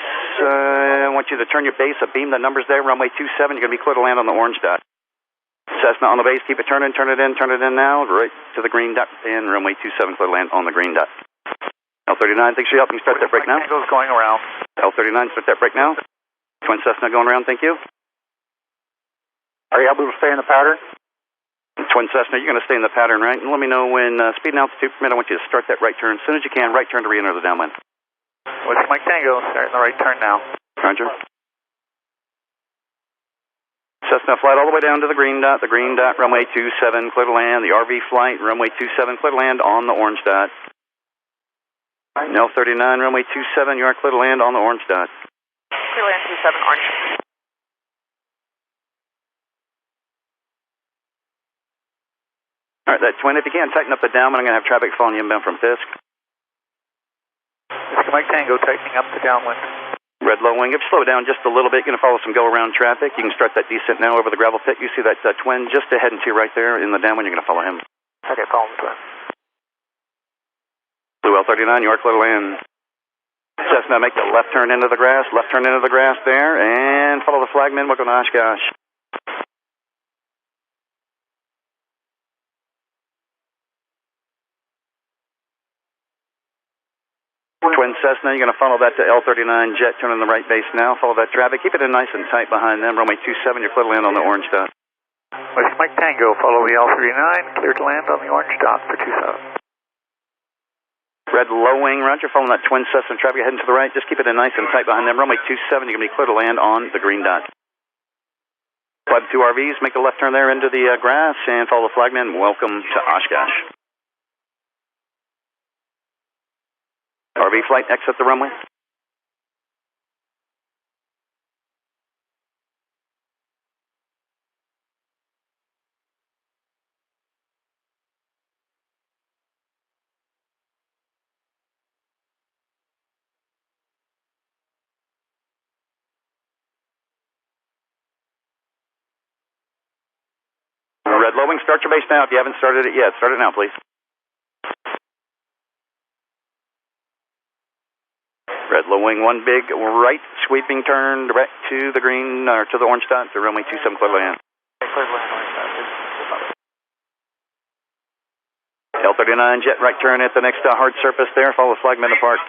S3: I want you to turn your base, beam the numbers there. Runway 27. You're going to be clear to land on the orange dot. Cessna on the base. Keep it turning. Turn it in now. Right to the green dot. And runway 27 clear to land on the green dot. L39, thanks for your help. You can start that brake now.
S5: Tangle's going around.
S3: L39, start that brake now. Twin Cessna going around. Thank you.
S4: Are you able to stay in the pattern?
S3: Twin Cessna, you're going to stay in the pattern, right? And let me know when speed and altitude permit. I want you to start that right turn as soon as you can. Right turn to re-enter the downwind.
S5: What's Mike Tango? Starting the right turn now.
S3: Roger. Cessna flight all the way down to the green dot. The green dot, runway 27, clear to land. The RV flight, runway 27, clear to land on the orange dot. L39, runway 27, you are clear to land on the orange dot.
S9: Clear land 27, orange.
S3: All right, that twin, if you can, tighten up the downwind. I'm going to have traffic following you inbound from Fisk.
S5: Mr. Mike Tango, tightening up the downwind.
S3: Red low wing. If you slow it down just a little bit, you're going to follow some go-around traffic. You can start that descent now over the gravel pit. You see that twin just ahead and to you right there in the downwind. You're going to follow him.
S2: Okay, follow the twin.
S3: Blue L39, you are clear to land. Cessna, make the left turn into the grass. Left turn into the grass there. And follow the flagman. Welcome to Oshkosh. Twin Cessna, you're going to follow that to L39 jet, turn on the right base now. Follow that traffic. Keep it in nice and tight behind them. Runway 27, you're clear to land on the orange dot.
S5: West Mike Tango, follow the L39, clear to land on the orange dot for 27.
S3: Red low wing, roger. Following that Twin Cessna traffic heading to the right. Just keep it in nice and tight behind them. Runway 27, you're going to be clear to land on the green dot. Fly the 2 RVs, make a left turn there into the grass and follow the flagman. Welcome to Oshkosh. RV flight, exit the runway. Red low wing, start your base now. If you haven't started it yet, start it now, please. Red low wing, one big right sweeping turn direct to the green, or to the orange dot, to runway 27 clear to land. L39 jet right turn at the next hard surface there. Follow the flagman to park.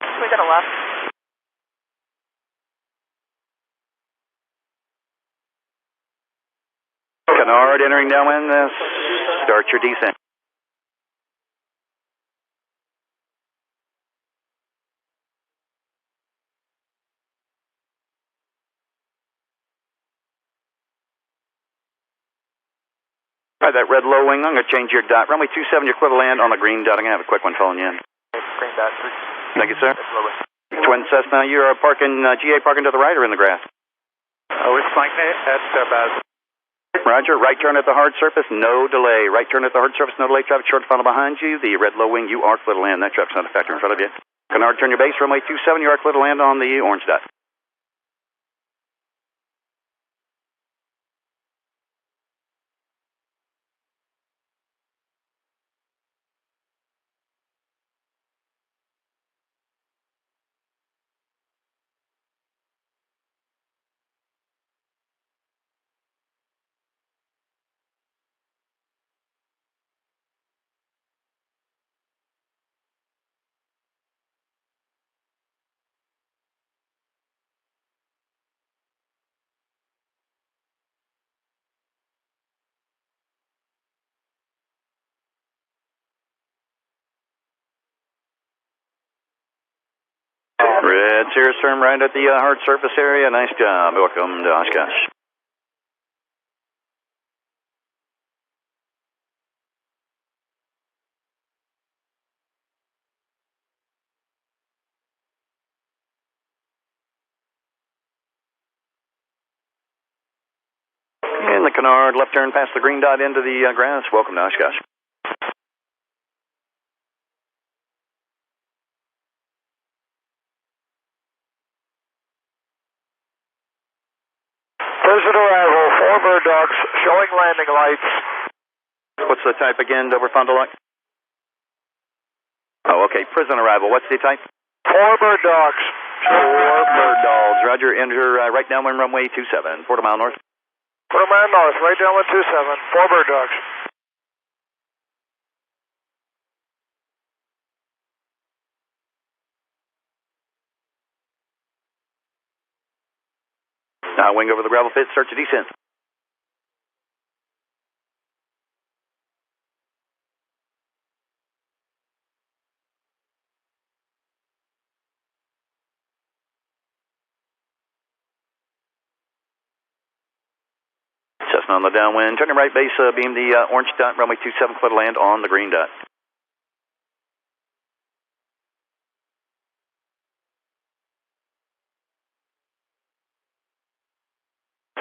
S9: We got a left.
S3: Canard entering downwind. Start your descent. All right, that red low wing, I'm going to change your dot. Runway 27, you're clear to land on the green dot. I'm going to have a quick one following you in.
S2: Green dot.
S3: Thank you, sir. Twin Cessna, you're parking, GA parking to the right or in the grass?
S5: It's Mike at about.
S3: Roger, right turn at the hard surface, no delay. Right turn at the hard surface, no delay. Traffic short funnel behind you. The red low wing, you are clear to land. That traffic's not a factor in front of you. Canard, turn your base. Runway 27, you are clear to land on the orange dot. Red Cirrus firm right at the hard surface area. Nice job. Welcome to Oshkosh. In the canard, left turn past the green dot into the grass. Welcome to Oshkosh.
S2: Present arrival, 4 bird dogs, showing landing lights.
S3: What's the type again, Dover Fond du Lac? Oh, okay. Prison arrival. What's the type?
S2: 4 bird dogs.
S3: 4 bird dogs. Roger. Enter right downwind runway 27, quarter mile north.
S2: Quarter mile north, right downwind 27, 4 bird dogs.
S3: Wing over the gravel pit. Start to descent. Cessna on the downwind. Turning right base, beam the orange dot, runway 27, clear to land on the green dot.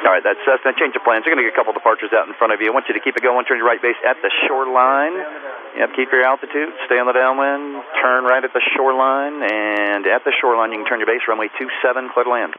S3: All right, that's Cessna. Change of plans. You're going to get a couple departures out in front of you. I want you to keep it going. Turn your right base at the shoreline. Yep, keep your altitude. Stay on the downwind. Turn right at the shoreline. And at the shoreline, you can turn your base, runway 27, clear to land.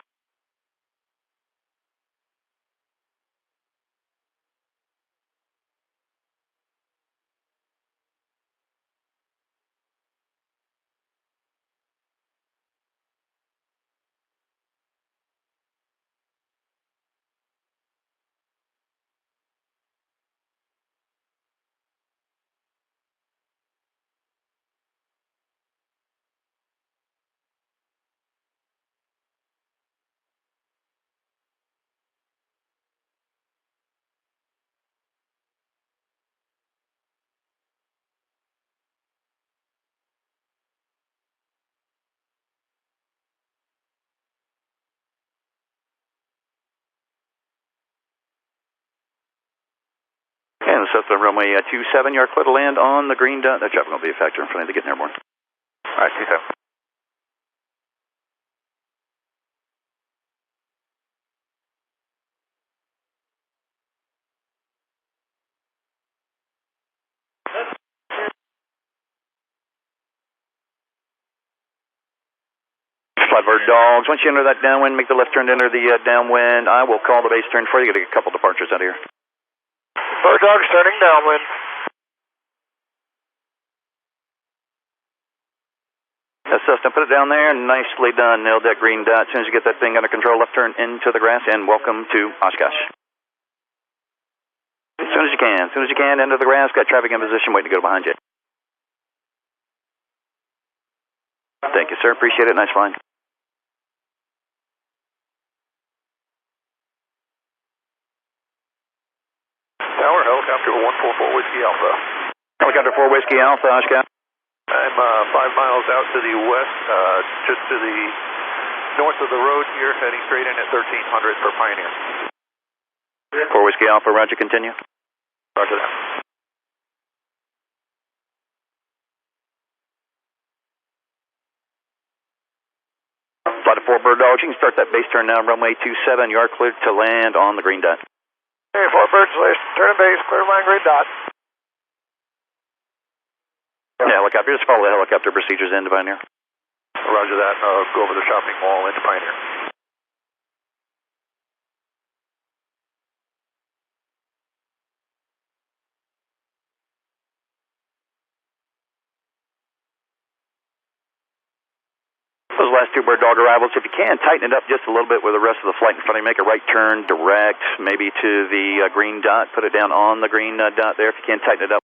S3: And Cessna runway 27, you're clear to land on the green dot. That traffic will be a factor in front of you to get airborne.
S2: All right, 27.
S3: Flat bird dogs. Once you enter that downwind, make the left turn to enter the downwind. I will call the base turn for you. Get a couple departures out of here.
S2: Bird dogs turning downwind.
S3: That's Cessna. Put it down there. Nicely done. Nailed that green dot. As soon as you get that thing under control, left turn into the grass, and welcome to Oshkosh. As soon as you can. As soon as you can, into the grass. Got traffic in position waiting to go behind you. Thank you, sir. Appreciate it. Nice flying.
S2: Tower, helicopter 144 Whiskey Alpha.
S3: Helicopter 4 Whiskey Alpha, Oshkosh.
S2: I'm 5 miles out to the west, just to the north of the road here, heading straight in at 1300 for Pioneer.
S3: 4 Whiskey Alpha, roger, continue.
S2: Roger that.
S3: Flight of 4 bird dogs, you can start that base turn now, runway 27, you are cleared to land on the green dot.
S2: Hey, 4 birds, turn base, clear line, green dot.
S3: Yeah, helicopter, just follow the helicopter procedures into Pioneer.
S2: Roger that, go over the shopping mall into Pioneer.
S3: Those last 2 bird dog arrivals, if you can, tighten it up just a little bit with the rest of the flight in front of you. Make a right turn direct, maybe to the green dot. Put it down on the green dot there. If you can, tighten it up.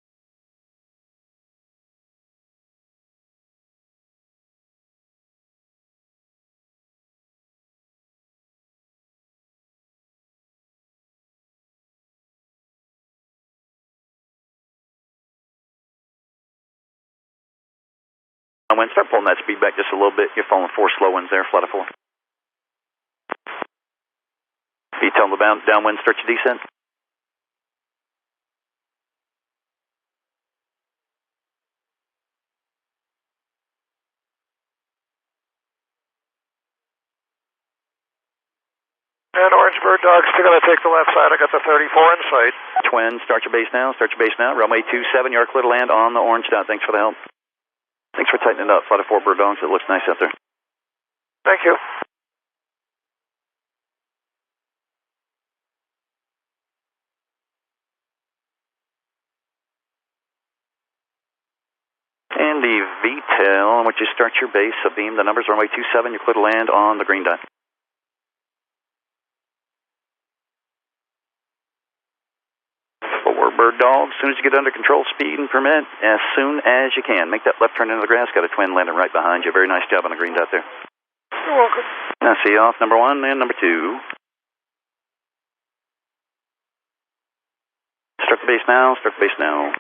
S3: Wind, start pulling that speed back just a little bit. You're following 4 slow winds there, flat of 4. You tell them the downwind, start your descent.
S2: And Orange Bird Dog still going to take the left side. I got the 34 in sight.
S3: Twin, start your base now. Start your base now. Runway 27, you're clear to land on the orange dot. Thanks for the help. Thanks for tightening it up. Flight of 4 Bird Dogs. It looks nice out there.
S2: Thank you.
S3: And the VTAL, once you start your base, beam the numbers. Runway 27, you're clear to land on the green dot. Bird Dog, as soon as you get under control, speed and permit, as soon as you can. Make that left turn into the grass. Got a twin landing right behind you. Very nice job on the green dot there.
S2: You're welcome.
S3: Now see you off number 1 and number 2. Start the base now. Start the base now.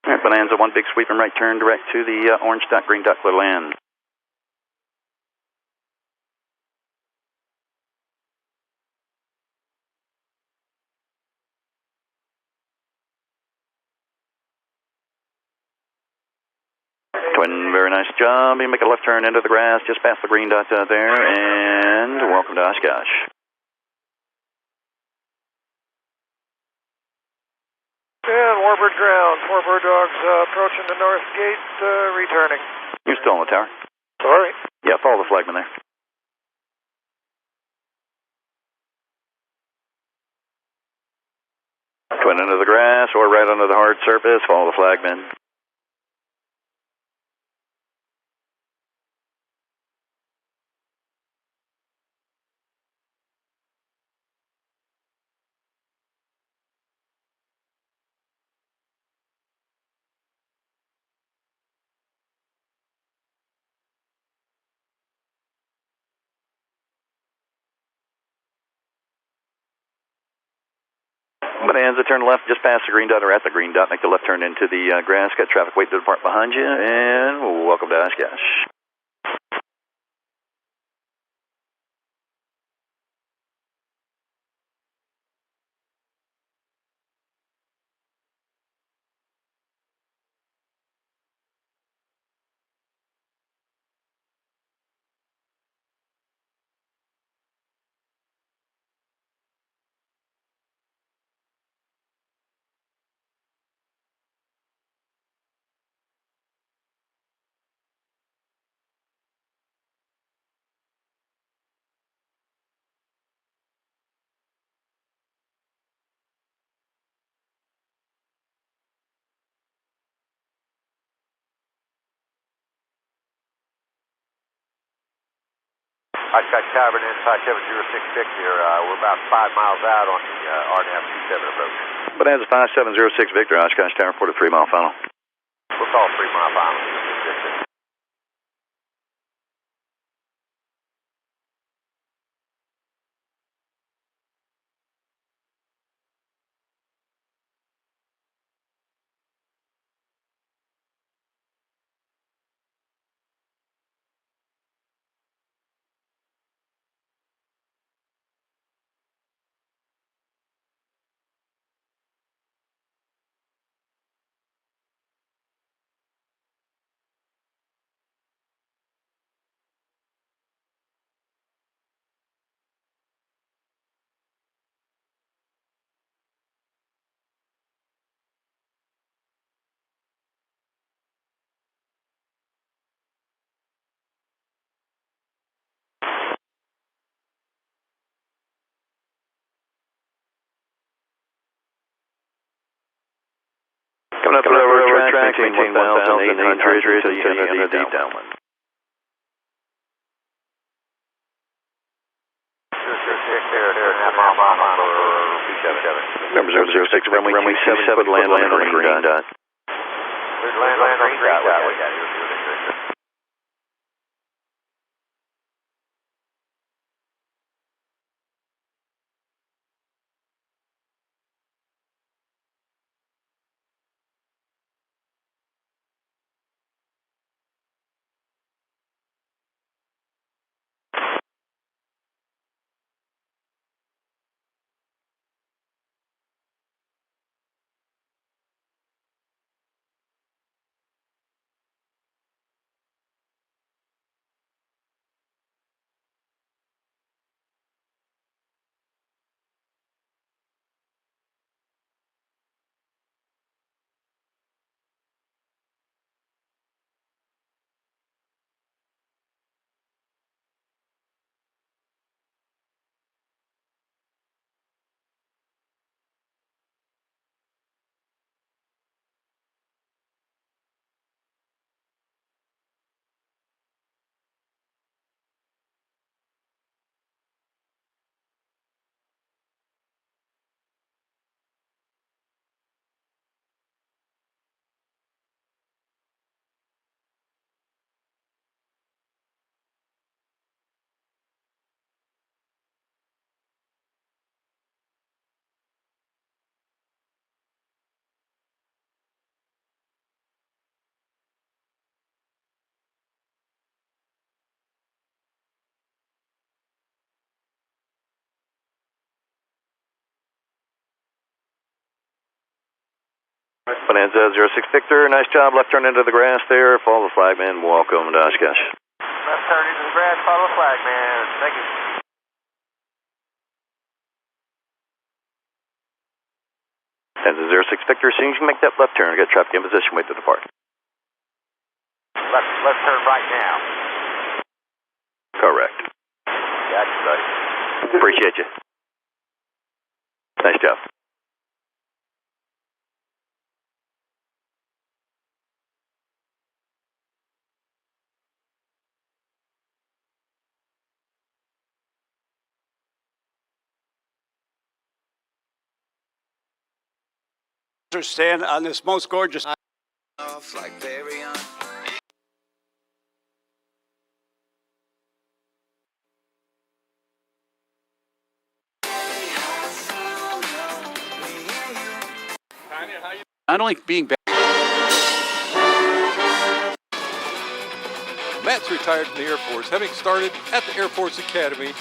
S3: All right, Bonanza, 1 big sweeping right turn direct to the orange dot, green dot, clear land. Twin, very nice job. You make a left turn into the grass, just past the green dot out there, and welcome to Oshkosh.
S2: And Warbird ground. 4 Bird Dogs approaching the north gate, returning.
S3: You're still on the tower?
S2: Sorry.
S3: Yeah, follow the flagman there. Twin into the grass or right under the hard surface, follow the flagman. Bonanza, turn left just past the green dot or at the green dot. Make the left turn into the grass. Got traffic waiting to depart behind you, and welcome to Oshkosh.
S10: Oshkosh Tavern inside 706 Victor. We're about 5 miles out on the RNAV 27 approach.
S3: Bonanza 5706 Victor, Oshkosh Tower, report a 3-mile final.
S10: We'll call 3-mile final.
S3: Coming up the railroad track, maintain 1,800 until you enter the deep downwind. Number 006, runway 27, land on the green dot.
S10: Land on the green dot.
S3: Bonanza 06 Victor, nice job. Left turn into the grass there. Follow the flagman. Welcome to Oshkosh.
S10: Left turn into the grass, follow the flag, man. Thank you.
S3: Bonanza 06 Victor, as soon as you can make that left turn, get traffic in position, wait to depart.
S10: Left turn right now.
S3: Correct.
S10: Gotcha, buddy.
S3: Appreciate you. Nice job.
S11: Stand on this most gorgeous.
S12: Like berry on.
S11: Not only being back.
S13: Matt's retired from the Air Force, having started at the Air Force Academy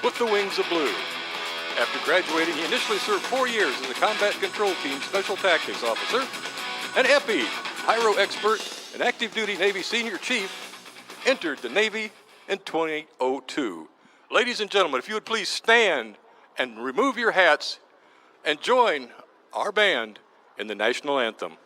S13: with the Wings of Blue. After graduating, he initially served 4 years as a Combat Control Team Special Tactics Officer, an EPI, Pyro Expert, and Active Duty Navy Senior Chief, entered the Navy in 2002. Ladies and gentlemen, if you would please stand and remove your hats and join our band in the National Anthem.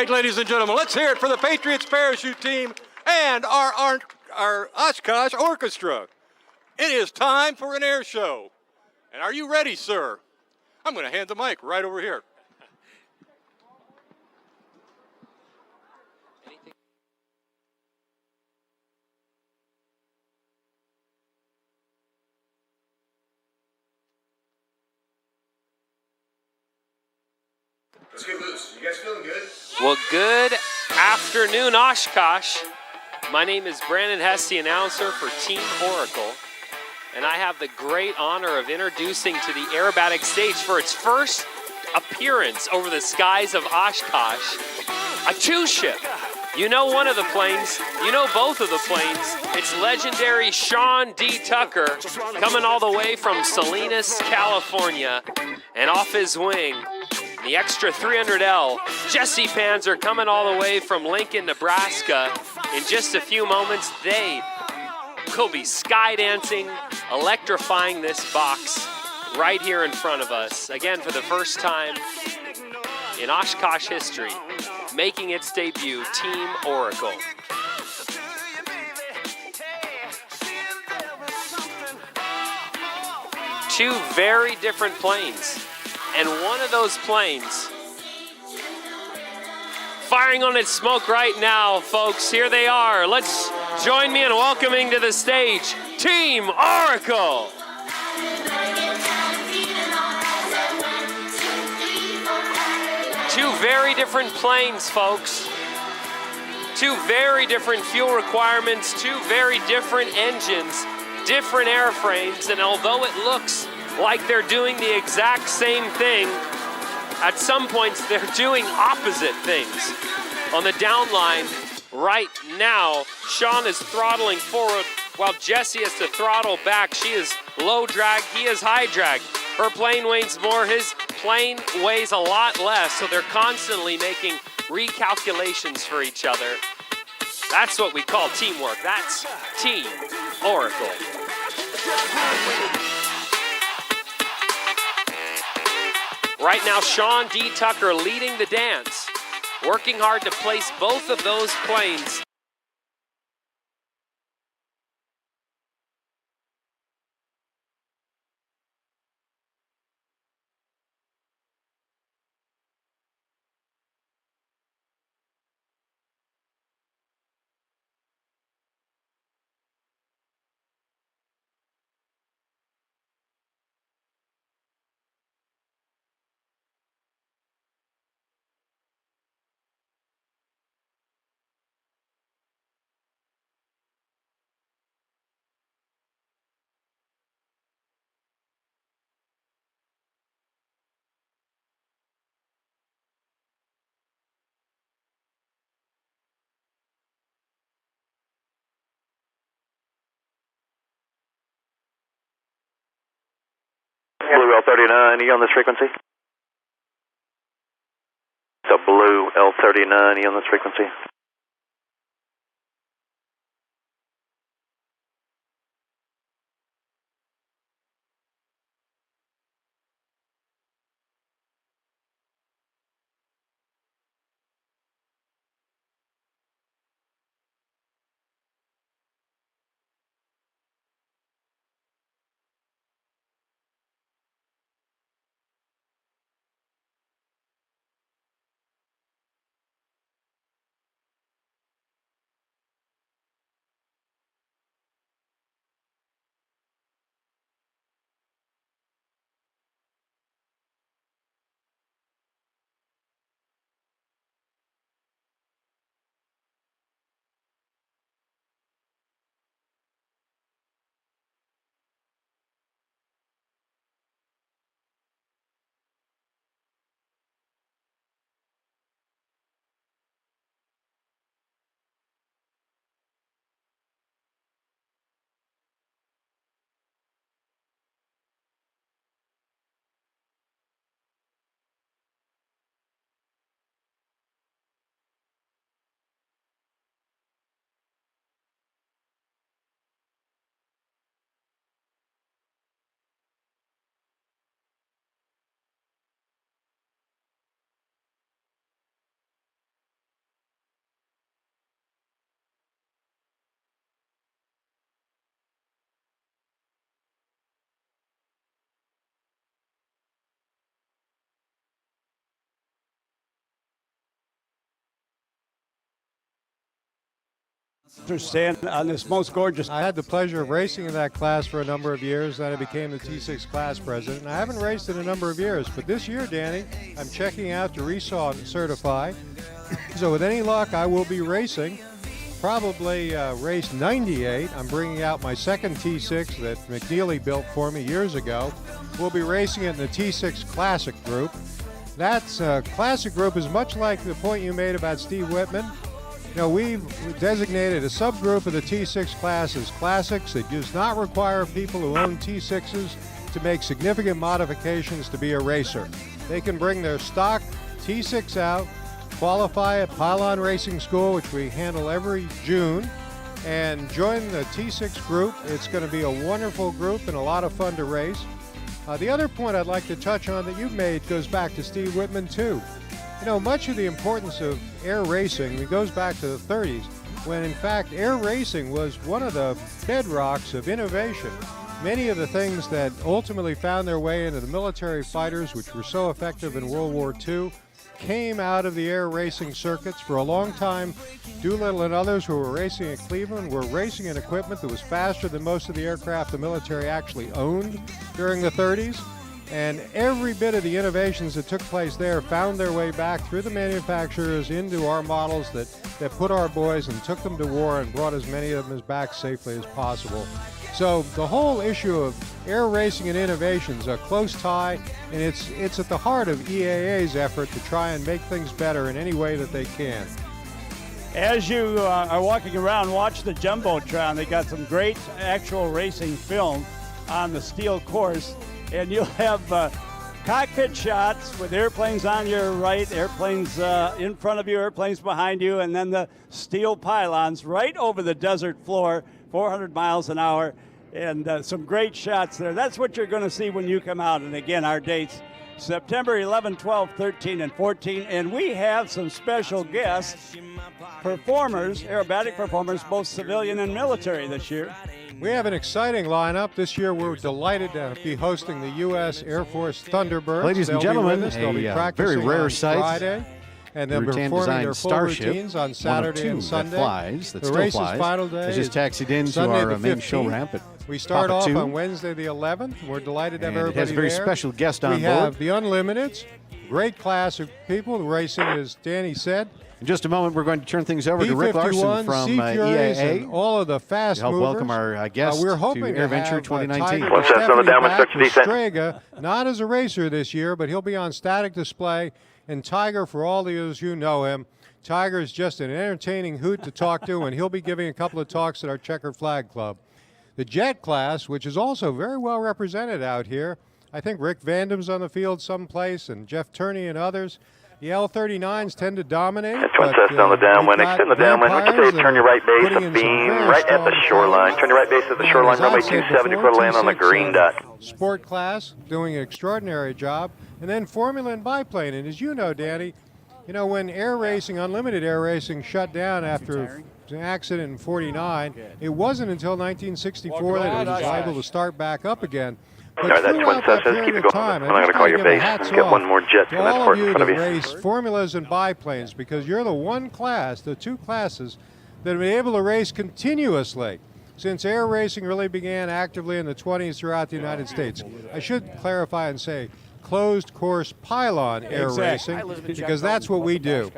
S13: Ladies and gentlemen, let's hear it for the Patriots parachute team and our Oshkosh Orchestra. It is time for an air show. And are you ready, sir? I'm going to hand the mic right over here.
S14: Let's get loose. You guys feeling good?
S15: Well, good afternoon, Oshkosh. My name is Brandon Hess, the announcer for Team Oracle, and I have the great honor of introducing to the aerobatic stage for its first appearance over the skies of Oshkosh, a two-ship. You know one of the planes, you know both of the planes. It's legendary Sean D. Tucker coming all the way from Salinas, California, and off his wing, the extra 300L, Jesse Panzer coming all the way from Lincoln, Nebraska. In just a few moments, they will be skydancing, electrifying this box right here in front of us. Again, for the first time in Oshkosh history, making its debut, Team Oracle. Two very different planes. And one of those planes firing on its smoke right now, folks. Here they are. Let's join me in welcoming to the stage, Team Oracle. Two very different planes, folks. Two very different fuel requirements, two very different engines, different airframes, and although it looks like they're doing the exact same thing, at some points they're doing opposite things. On the downline right now, Sean is throttling forward while Jesse has to throttle back. She is low drag, he is high drag. Her plane weighs more, his plane weighs a lot less, so they're constantly making recalculations for each other. That's what we call teamwork. That's Team Oracle. Right now, Sean D. Tucker leading the dance, working hard to place both of those planes.
S3: Blue L39, on this frequency? So Blue L39, on this frequency?
S16: Stand on this most gorgeous. I had the pleasure of racing in that class for a number of years. Then I became the T6 class president. And I haven't raced in a number of years, but this year, Danny, I'm checking out to certify. So with any luck, I will be racing. Probably race 98. I'm bringing out my second T6 that McNeely built for me years ago. We'll be racing it in the T6 Classic group. That Classic group is much like the point you made about Steve Whitman. You know, we've designated a subgroup of the T6 class as Classics. It does not require people who own T6s to make significant modifications to be a racer. They can bring their stock T6 out, qualify at Pylon Racing School, which we handle every June, and join the T6 group. It's going to be a wonderful group and a lot of fun to race. The other point I'd like to touch on that you made goes back to Steve Whitman, too. You know, much of the importance of air racing, it goes back to the 30s, when in fact air racing was one of the bedrocks of innovation. Many of the things that ultimately found their way into the military fighters, which were so effective in World War II, came out of the air racing circuits. For a long time, Doolittle and others who were racing at Cleveland were racing in equipment that was faster than most of the aircraft the military actually owned during the 30s. And every bit of the innovations that took place there found their way back through the manufacturers into our models that put our boys and took them to war and brought as many of them back safely as possible. So the whole issue of air racing and innovation is a close tie, and it's at the heart of EAA's effort to try and make things better in any way that they can.
S17: As you are walking around, watch the Jumbotron. They got some great actual racing film on the steel course. And you'll have cockpit shots with airplanes on your right, airplanes in front of you, airplanes behind you, and then the steel pylons right over the desert floor, 400 miles an hour, and some great shots there. That's what you're going to see when you come out. And again, our dates, September 11, 12, 13, and 14. And we have some special guests, performers, aerobatic performers, both civilian and military this year.
S16: We have an exciting lineup. This year we're delighted to be hosting the U.S. Air Force Thunderbirds.
S18: Ladies and gentlemen,
S16: they'll be
S18: a
S16: practicing
S18: very rare
S16: on
S18: sight.
S16: Friday, and they'll be performing their full routines on Saturday and Sunday.
S18: That flies, that
S16: the
S18: still
S16: race's
S18: flies.
S16: final day
S18: Has just
S16: is
S18: taxied into
S16: Sunday
S18: our
S16: the
S18: main
S16: 15th.
S18: show ramp at
S16: We start
S18: Papa
S16: off
S18: 2.
S16: on Wednesday the 11th. We're delighted to have
S18: And it
S16: everybody
S18: has a very
S16: there.
S18: special guest on
S16: we
S18: board.
S16: have the Unlimiteds, great class of people racing, as Danny said.
S18: In just a moment, we're going to turn things over to Rick Larson from
S16: C-Furies
S18: EAA.
S16: and all of the fast
S18: to help
S16: movers.
S18: welcome our guest
S16: we're
S18: to
S16: hoping
S18: AirVenture 2019.
S16: Tiger back with Strega, not as a racer this year, but he'll be on static display. And Tiger, for all those who know him, Tiger is just an entertaining hoot to talk to, and he'll be giving a couple of talks at our Checkered Flag Club. The Jet class, which is also very well represented out here, I think Rick Vandam's on the field someplace, and Jeff Turney and others. The L-39s tend to dominate.
S3: Twin Cessna on the downwind, extend the downwind. Stay, turn your right base and beam right at the shoreline. Turn your right base at the shoreline, runway 27, you're going to land on the green dot.
S16: Sport class, doing an extraordinary job. And then Formula and biplane. And as you know, Danny, you know, when air racing, unlimited air racing, shut down after an accident in 49, it wasn't until 1964 that it was able to start back up again.
S3: All right, that's Twin Cessna. Keep it going. I'm not going to call your base. Get one more jet from that port in front of you.
S16: Race formulas and biplanes, because you're the one class, the two classes, that have been able to race continuously since air racing really began actively in the 20s throughout the United States. I should clarify and say closed course pylon air racing, because that's what we do.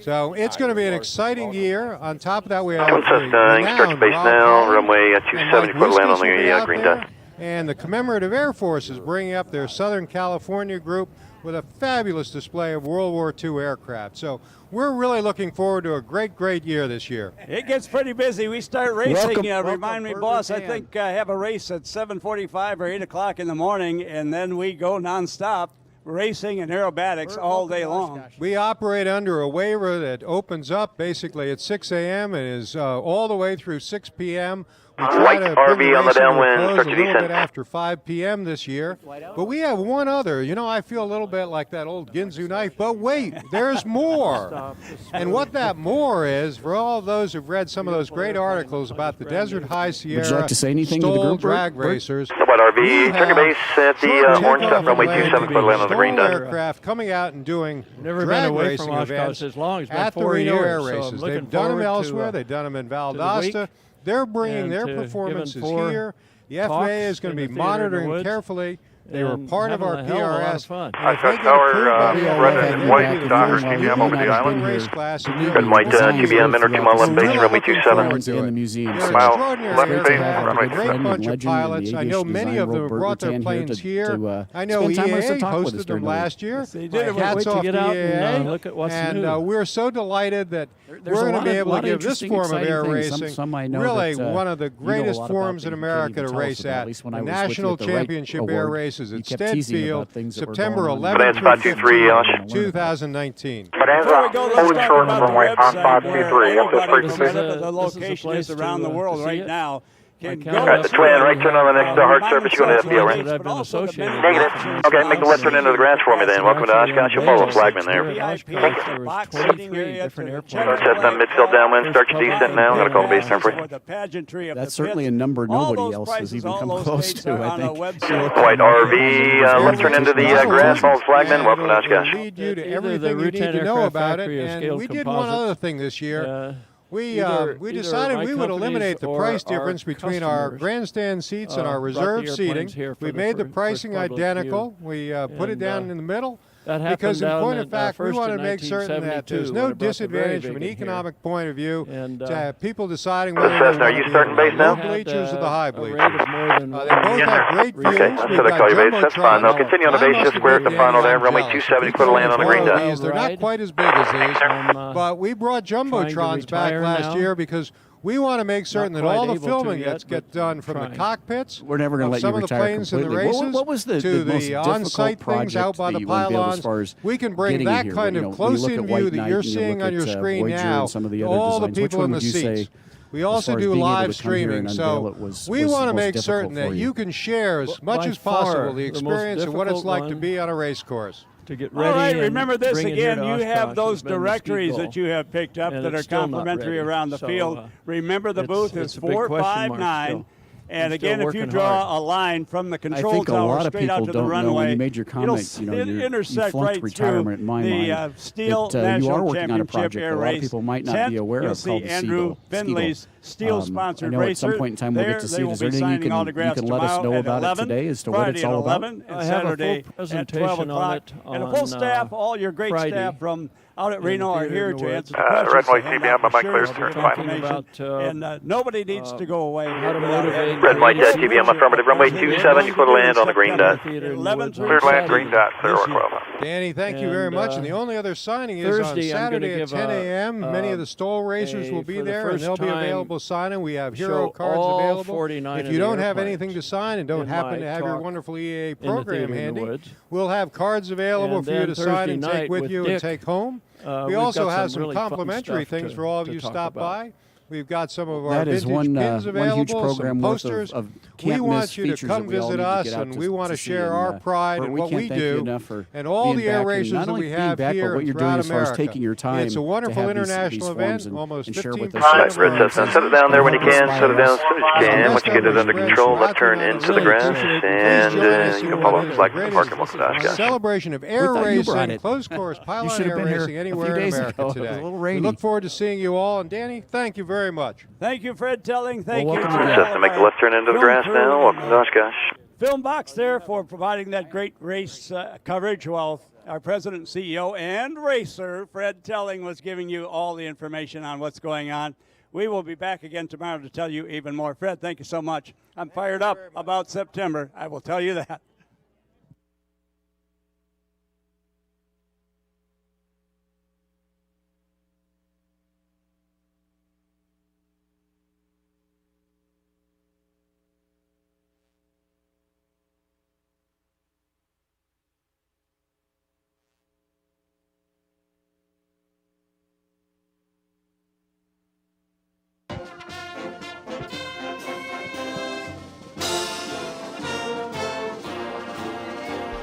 S16: So it's going to be an exciting year. On top of that, we have
S3: Twin Cessna, start base now, runway 27, you're going to land on the green dot.
S16: And the Commemorative Air Force is bringing up their Southern California group with a fabulous display of World War II aircraft. So we're really looking forward to a great, great year this year.
S17: It gets pretty busy. We start racing. Remind me, boss, I think I have a race at 7:45 or 8 o'clock in the morning, and then we go nonstop racing and aerobatics all day long.
S16: We operate under a waiver that opens up basically at 6 a.m. and is all the way through 6 p.m. We try to
S3: RV on the downwind,
S16: start a little bit after 5 p.m. this year. But we have one other. You know, I feel a little bit like that old Ginzu knife, but wait, there's more. And what that more is, for all of those who've read some of those great articles about the Desert High Sierra
S18: Would you like to say anything to the group,
S16: drag
S18: Bert?
S16: racers.
S3: How about RV? Turn your base at the orange dot, runway 27, put land on the green dot.
S16: Aircraft coming out and doing
S19: Never
S16: drag
S19: been away
S16: racing
S19: from Oshkosh
S16: events
S19: as long. It's been
S16: at the
S19: 4
S16: Reno
S19: years,
S16: Air
S19: so I'm
S16: Races.
S19: looking
S16: They've done them
S19: forward
S16: elsewhere.
S19: to,
S16: They've done them in
S19: the
S16: Valdosta.
S19: week
S16: They're bringing
S19: and
S16: their
S19: to
S16: performances
S19: giving 4
S16: here. The FAA is going to be
S19: in the theater in the
S16: monitoring
S19: woods
S16: carefully. They were
S19: and
S16: part of
S19: having
S16: our
S19: a hell of a lot of
S16: PRS.
S19: fun.
S16: And if they get
S2: Tower,
S16: approved by the
S2: red
S16: FAA,
S2: and
S16: they'll
S2: white
S16: be the
S2: Dockers
S16: first
S2: TBM over the island.
S16: race class in
S3: Red
S16: Europe.
S3: and white TBM, enter 2 mile left base, runway 27.
S18: In the museum.
S16: They're
S2: Mile
S16: extraordinary
S2: left
S16: aircraft,
S2: base,
S16: a
S2: runway
S16: great bunch of pilots. I know many of them have brought their planes here. I know EAA hosted them last year.
S19: They did it.
S16: Hats
S19: Wait to
S16: off
S19: get
S16: to
S19: out and
S16: EAA.
S19: look at what's
S16: And
S19: new.
S16: we're so delighted that
S19: There's
S16: we're
S19: a
S16: going to be able to
S19: lot of
S16: give this
S19: interesting,
S16: form of air
S19: exciting things.
S16: racing
S19: Some I know
S16: really
S19: that,
S16: one of the
S19: you know a
S16: greatest
S19: lot
S16: forms
S19: about
S16: in
S19: that you can't
S16: America
S19: even
S16: to
S19: tell us
S16: race
S19: about,
S16: at.
S19: at least when
S16: The
S19: I was with you
S16: National
S19: at the right
S16: Championship Air
S19: award.
S16: Races
S19: You
S16: at
S19: kept
S16: Stead
S19: teasing
S16: Field,
S19: about things that were
S16: September
S19: going on.
S16: 11th
S3: Bonanza 523, Osh.
S16: 2019.
S17: Before we go, let's
S4: Holding
S17: talk
S4: short
S17: about
S4: from
S17: the
S4: runway
S17: website
S4: 523.
S17: where
S4: Yes, that's
S17: everybody,
S4: right.
S17: wherever the
S19: This is a
S17: location
S19: place
S17: is around the
S19: to,
S17: world
S19: to
S17: right
S19: see it.
S17: now, can
S19: I
S17: go.
S19: count
S3: Alright, the twin, right turn on the next hard surface, you're going to FBO, right?
S19: that I've been associated with.
S3: Negative. Okay, make the left turn into the grass for me then. Welcome to Oshkosh. You'll follow the flagman there.
S19: There was 23 different airplanes.
S3: Cessna midfield downwind, start your descent now. I'm going to call the base turn for you.
S18: That's certainly a number nobody else has even come close to, I think.
S3: White RV, left turn into the grass, follow the flagman. Welcome to Oshkosh.
S16: Lead you to
S19: Either
S16: everything
S19: the
S16: you need to
S19: routine
S16: know
S19: aircraft
S16: about it.
S19: factory or
S16: And
S19: scaled
S16: we did one
S19: composites.
S16: other thing this year. We
S19: Either
S16: decided
S19: my
S16: we would eliminate the
S19: companies
S16: price
S19: or our
S16: difference between our
S19: customers,
S16: grandstand seats and our
S19: brought the
S16: reserve
S19: airplanes
S16: seating.
S19: here for
S16: We
S19: the
S16: made the
S19: first
S16: pricing
S19: public
S16: identical. We put it
S19: And,
S16: down in the middle.
S19: That happened
S16: Because in
S19: down
S16: point
S19: in,
S16: of fact, we
S19: first
S16: wanted
S19: in
S16: to make certain that there's
S19: 1972
S16: no
S19: when it brought the
S16: disadvantage
S19: very
S16: from an
S19: big in here.
S16: economic point of view
S19: And,
S16: to have people deciding
S3: Cessna,
S16: whether they
S3: are you
S16: want to
S3: starting
S16: be
S3: base
S16: in the
S3: now?
S16: low bleachers or the high
S19: A rate
S16: bleachers.
S19: of more than
S16: They both have great views.
S3: Okay, that's
S16: We've
S3: what I
S16: got
S3: call you base. That's fine. They'll
S16: Jumbotrons.
S3: continue on the
S16: I
S3: base,
S16: must
S3: just square at the
S16: admit,
S3: final
S16: Danny,
S3: there.
S16: I'm
S3: Runway
S16: jealous.
S3: 27,
S16: People
S3: equivalent land on the green
S16: enjoy
S3: dot.
S16: these. They're not
S19: Ride.
S16: quite as big as these,
S19: I'm,
S16: but we brought
S19: trying to
S16: Jumbotrons back
S19: retire
S16: last
S19: now.
S16: year because We want to make certain that all the filming that gets done from the cockpits,
S18: we're never going to let
S16: some
S18: you
S16: of the
S18: retire
S16: planes and the
S18: completely.
S16: races,
S18: What was the
S16: to
S18: most
S16: the on-site
S18: difficult
S16: things out by
S18: project
S16: the
S18: that you want to build as far
S16: pylons,
S18: as
S16: we can bring
S18: getting
S16: that
S18: here?
S16: kind
S18: You know,
S16: of
S18: when you look
S16: close-in
S18: at
S16: view
S18: White
S16: that
S18: Knight
S16: you're
S18: and you
S16: seeing
S18: look
S16: on your
S18: at,
S16: screen
S18: Voyager
S16: now
S18: and some of the
S16: to
S18: other
S16: all the
S18: designs, which
S16: people
S18: one
S16: in the
S18: would you say,
S16: seats. We
S18: as
S16: also
S18: far as
S16: do
S18: being able
S16: live
S18: to come here
S16: streaming,
S18: and
S16: so
S18: unveil it was
S16: we want to
S18: most
S16: make
S18: difficult
S16: certain
S18: for
S16: that
S18: you?
S16: you can share as much
S19: By
S16: as possible
S19: far,
S16: the
S19: the most
S16: experience of what it's
S19: difficult
S16: like to
S19: one
S16: be on a race course.
S19: To get ready.
S17: All right,
S19: and
S17: remember this
S19: bring it here
S17: again.
S19: to
S17: You
S19: Oshkosh
S17: have
S19: has
S17: those
S19: been the
S17: directories
S19: speed
S17: that you have picked up
S19: and
S17: that are
S19: it's still not
S17: complimentary
S19: ready.
S17: around the
S19: So,
S17: field. Remember, the booth is
S19: it's a big question mark
S17: 459.
S19: still.
S17: And
S19: I'm
S17: again,
S19: still
S17: if you
S19: working
S17: draw
S19: hard.
S17: a line from the
S18: I
S17: control
S18: think a
S17: tower
S18: lot of
S17: straight out
S18: people
S17: to the
S18: don't know
S17: runway,
S18: when you made your comment, you
S17: intersect
S18: flunked
S17: right
S18: retirement in my
S17: through the
S18: mind.
S17: Steel
S18: that, you
S17: National
S18: are working on a
S17: Championship
S18: project
S17: Air
S18: a lot
S17: Race.
S18: of people might not
S17: 10th,
S18: be aware
S17: you'll
S18: of
S17: see
S18: called the
S17: Andrew
S18: Seagull.
S17: Finley's steel-sponsored
S18: I know
S17: racer.
S18: at some point in time we'll get to see it. Is there anything you can let us know about it today as to what it's all about?
S17: And
S19: I have a
S17: Saturday
S19: full
S17: at 12
S19: presentation on
S17: o'clock.
S19: it
S17: And a
S19: on,
S17: full staff, all your great
S19: Friday
S17: staff from out at
S19: in
S17: Reno
S19: the
S17: are
S19: theater
S17: here
S19: in the
S17: to
S19: woods.
S17: answer the questions.
S2: Red, white,
S17: to hand
S2: CBM,
S17: out
S2: my mic
S17: brochures,
S2: clears, turn
S19: talking
S17: information.
S19: about,
S17: And nobody needs to go away.
S19: how to
S17: without
S19: motivate
S17: having
S3: Red, white,
S17: information.
S3: TBM, affirmative. Runway 27, you clear to land on the green dot.
S17: 11 through
S2: Cleared land,
S17: Saturday.
S2: green dot, clear
S16: This
S2: or
S16: year.
S2: 12.
S16: Danny, thank you very
S19: And,
S16: much. And the only other signing is on
S19: Thursday, I'm gonna
S16: Saturday at
S19: give
S16: 10 a.m. Many of the Stoll racers will be
S19: for the
S16: there, and
S19: first
S16: they'll be
S19: time,
S16: available signing. We have
S19: show
S16: hero cards
S19: all
S16: available.
S19: 49
S16: If
S19: of
S16: you
S19: the
S16: don't have
S19: airplanes
S16: anything to sign and don't
S19: in
S16: happen
S19: my
S16: to have your
S19: talk
S16: wonderful EAA
S19: in the
S16: program
S19: theater in the
S16: handy,
S19: woods.
S16: we'll have cards available
S19: And
S16: for you
S19: then
S16: to sign
S19: Thursday
S16: and take
S19: night
S16: with
S19: with
S16: you
S19: Dick,
S16: and take home. We
S19: we've
S16: also
S19: got
S16: have
S19: some
S16: some
S19: really fun
S16: complimentary
S19: stuff
S16: things
S19: to-
S16: for all of
S19: to
S16: you
S19: talk
S16: stop
S19: about.
S16: by. We've got some of our
S18: That is
S16: vintage pins
S18: one
S16: available,
S18: huge
S16: some
S18: program worth
S16: posters.
S18: of
S16: We
S18: can't
S16: want
S18: miss
S16: you to
S18: features
S16: come
S18: that we all
S16: visit
S18: need to
S16: us,
S18: get out
S16: and
S18: to-
S16: we want to
S18: see.
S16: share
S18: And,
S16: our pride
S18: Bert,
S16: in
S18: we
S16: what
S18: can't
S16: we
S18: thank you
S16: do
S18: enough for
S16: and all
S18: being
S16: the air
S18: back and
S16: races
S18: not
S16: that
S18: only
S16: we
S18: being
S16: have
S18: back, but
S16: here
S18: what
S16: and
S18: you're doing
S16: throughout
S18: as far as
S16: America.
S18: taking your time
S16: It's a
S18: to
S16: wonderful
S18: have these
S16: international
S18: forums
S16: event.
S18: and
S16: Almost
S18: share with
S16: 15%
S18: us.
S3: Alright,
S16: of
S3: Red
S16: our
S3: Cessna, set it down there when you can. Set it down as soon as you can. Once you get it under control, left turn into the grass, and you can follow the flag to the parking lot.
S16: Celebration of air
S18: thought you brought
S16: racing,
S18: it.
S16: closed course pylon
S18: should have
S16: air
S18: been here
S16: racing
S18: a few
S16: anywhere in
S18: days
S16: America
S18: ago. It was a
S16: today.
S18: little
S16: We
S18: rainy.
S16: look forward to seeing you all. And Danny, thank you very much.
S17: Thank you, Fred Telling. Thank you.
S18: welcome
S17: to
S18: again.
S17: all
S3: Cessna,
S17: of
S3: make the
S17: our
S3: left turn into the
S17: film
S3: grass
S17: crew
S3: now.
S17: and,
S3: Welcome to Oshkosh.
S17: Film Box there for providing that great race coverage while our president and CEO and racer, Fred Telling, was giving you all the information on what's going on. We will be back again tomorrow to tell you even more. Fred, thank you so much. I'm fired up about September. I will tell you that.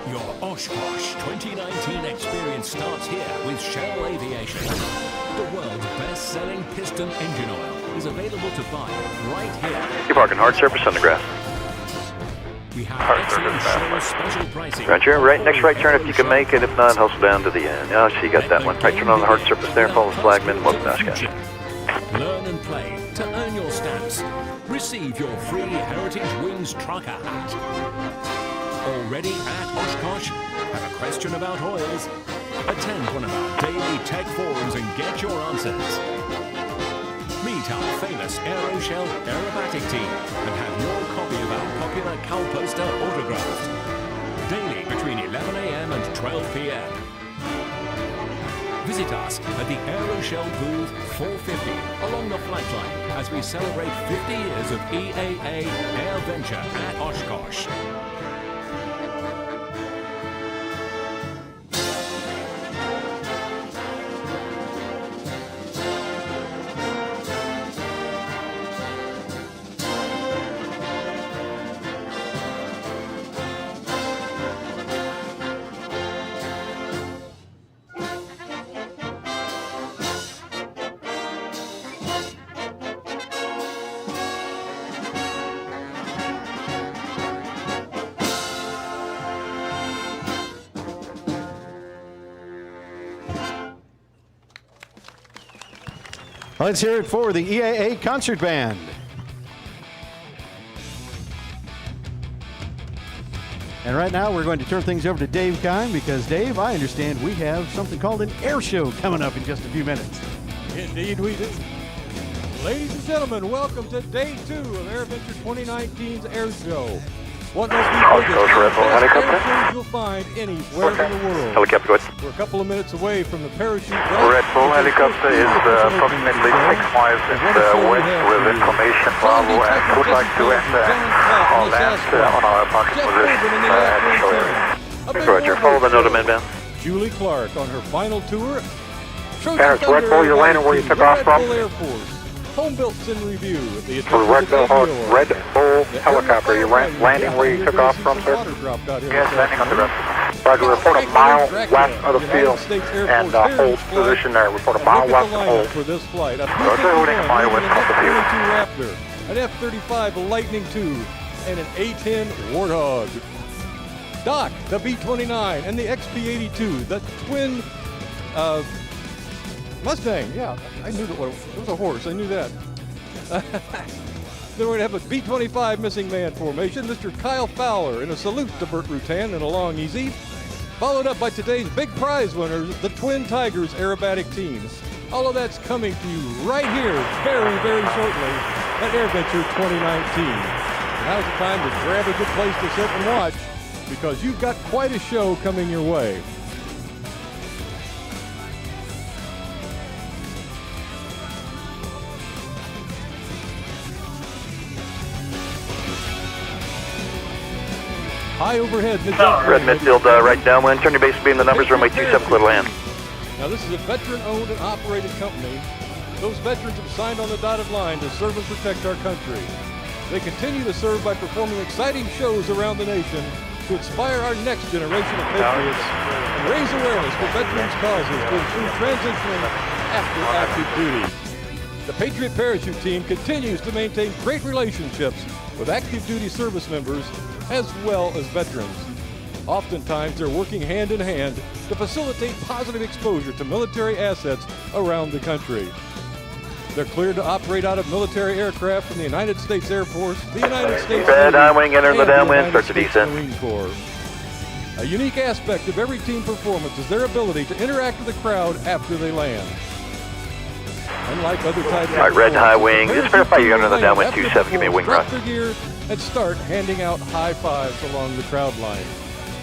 S20: Your Oshkosh 2019 experience starts here with Shell Aviation. The world's best-selling piston engine oil is available to buy right here.
S3: You're parking hard surface on the grass.
S20: We have excellent Shell special pricing.
S3: Roger, right, next right turn if you can make it. If not, hustle down to the end. Oh, so you got that one. Right turn on the hard surface there. Follow the flagman. Welcome to Oshkosh.
S20: Learn and play to earn your stamps. Receive your free Heritage Wings trucker hat. Already at Oshkosh? Have a question about oils? Attend one of our daily tech forums and get your answers. Meet our famous AeroShell aerobatic team and have your copy of our popular cow poster autographed. Daily between 11 a.m. and 12 p.m. Visit us at the AeroShell booth 450 along the flight line as we celebrate 50 years of EAA AirVenture at Oshkosh.
S21: Let's hear it for the EAA Concert Band. And right now we're going to turn things over to Dave Kime because, Dave, I understand we have something called an air show coming up in just a few minutes.
S16: Indeed we do.
S22: Ladies and gentlemen, welcome to day 2 of AirVenture 2019's Air Show.
S13: One of the biggest
S3: Red Bull helicopter.
S13: air shows you'll find anywhere in the world.
S3: Helicopter, go ahead.
S13: We're a couple of minutes away from the parachute.
S2: Red Bull helicopter is approximately 6 miles west with information Bravo and would like to enter or land on our parking position at the show area.
S3: Roger, follow the NOTAM inbound.
S13: Julie Clark on her final tour.
S4: Parents, Red Bull, you're landing where you took off from.
S13: Air Force. Home built's in review.
S4: Red Bull helicopter, you're landing where you took off from, sir?
S2: Yes, landing on the rest.
S4: Roger, report a mile west of the field and hold position there. Report a mile west and hold.
S13: For this flight.
S2: Roger, holding a mile west of the field.
S13: Raptor, an F-35 Lightning II, and an A-10 Warthog. Doc, the B-29, and the XP-82, the twin Mustang. Yeah, I knew that it was a horse. I knew that. Then we're going to have a B-25 missing man formation. Mr. Kyle Fowler in a salute to Burt Rutan in a long easy. Followed up by today's big prize winners, the Twin Tigers aerobatic team. All of that's coming to you right here very, very shortly at AirVenture 2019. Now's the time to grab a good place to sit and watch, because you've got quite a show coming your way. High overhead.
S3: Red midfield, right downwind. Turn your base beam the numbers, runway 27, clear to land.
S13: Now this is a veteran-owned and operated company. Those veterans have signed on the dotted line to serve and protect our country. They continue to serve by performing exciting shows around the nation to inspire our next generation of patriots and raise awareness for veterans' causes to include transitioning after active duty. The Patriot Parachute Team continues to maintain great relationships with active duty service members as well as veterans. Oftentimes, they're working hand in hand to facilitate positive exposure to military assets around the country. They're cleared to operate out of military aircraft from the United States Air Force, the United States
S3: Red
S13: Navy,
S3: high wing, enter the
S13: and
S3: downwind,
S13: United
S3: start to
S13: States
S3: descend.
S13: Marine Corps. A unique aspect of every team performance is their ability to interact with the crowd after they land. Unlike other types of
S3: All right, red high wing. Just verify you're under the downwind 27. Give me a wing run.
S13: their gear and start handing out high fives along the crowd line.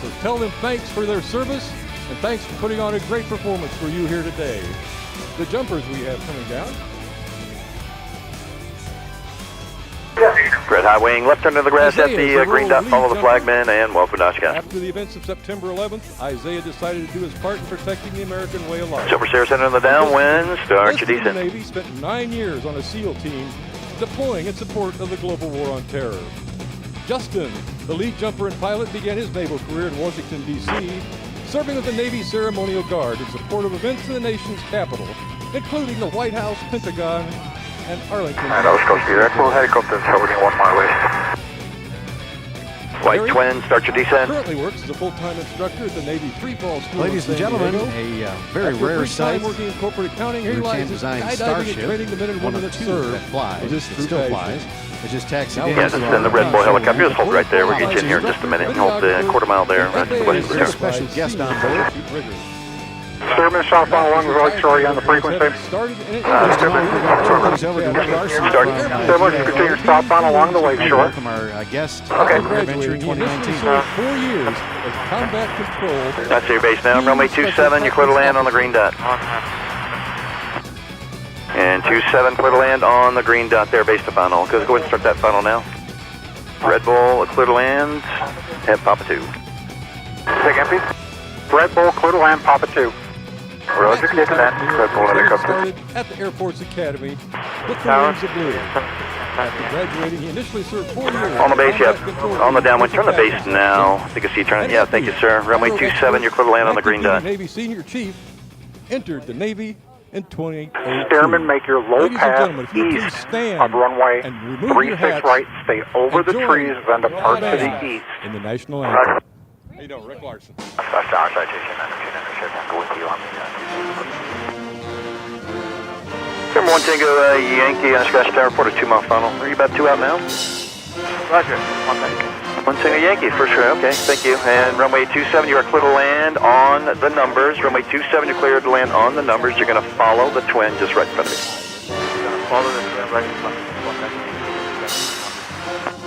S13: So tell them thanks for their service and thanks for putting on a great performance for you here today. The jumpers we have coming down.
S3: Red high wing, left turn to the grass at the green dot, follow the flagman, and welcome to Oshkosh.
S13: After the events of September 11th, Isaiah decided to do his part in protecting the American way of life.
S3: Silver Sierra Center in the downwind, start your
S13: The
S3: descent.
S13: Navy spent 9 years on a SEAL team deploying in support of the global war on terror. Justin, the lead jumper and pilot, began his naval career in Washington, D.C., serving with the Navy Ceremonial Guard in support of events in the nation's capital, including the White House, Pentagon, and Arlington.
S2: And Oshkosh Red Bull helicopter hovering 1 mile west.
S3: White twin, start your descent.
S13: Currently works as a full-time instructor at the Navy Free-Fall School.
S21: Ladies and gentlemen, a very rare sight.
S13: Working in corporate accounting, here
S21: Rutan designed starship,
S13: one of the two
S21: that flies, it still flies. It just taxied in.
S3: Yes, it's in the Red Bull helicopter. Just hold right there. We'll get you in here in just a minute. And hold the quarter mile there. Right to the west of the
S21: There's a
S3: turn.
S21: special guest on board.
S4: Sturman southbound along the Lake Shore on the frequency.
S21: Turn things over to Rick Larson.
S4: Sturman, continue southbound along the Lake Shore.
S21: Welcome our guest,
S3: Okay.
S21: AirVenture 2019.
S13: 4 years as combat control.
S3: That's your base now. Runway 27, you're clear to land on the green dot. And 27, clear to land on the green dot there, base to final. Go ahead and start that final now. Red Bull, clear to land, and Papa 2.
S4: Second, please. Red Bull, clear to land, Papa 2.
S2: Roger, clear to land. Red Bull helicopter.
S13: Started at the Air Force Academy with the wings of blue. After graduating, he initially served 4 years.
S3: On the base, yep. On the downwind, turn the base now. I think I see you turn it. Yeah, thank you, sir. Runway 27, you're clear to land on the green dot.
S13: Navy Senior Chief entered the Navy in 2002.
S4: Airmen, make your low pass east of runway 36 right. Stay over the trees, then depart to the east.
S13: In the national anthem. How you doing, Rick Larson?
S2: Our citation, go with you on
S3: Number 1 Tango Yankee, Oshkosh Tower, report a 2 mile final. Are you about 2 out now?
S2: Roger, 1 Tango.
S3: 1 Tango Yankee, first try, okay, thank you. And runway 27, you are clear to land on the numbers. Runway 27, you're clear to land on the numbers. You're going to follow the twin just right in front of you.
S2: Follow the twin right in front of you.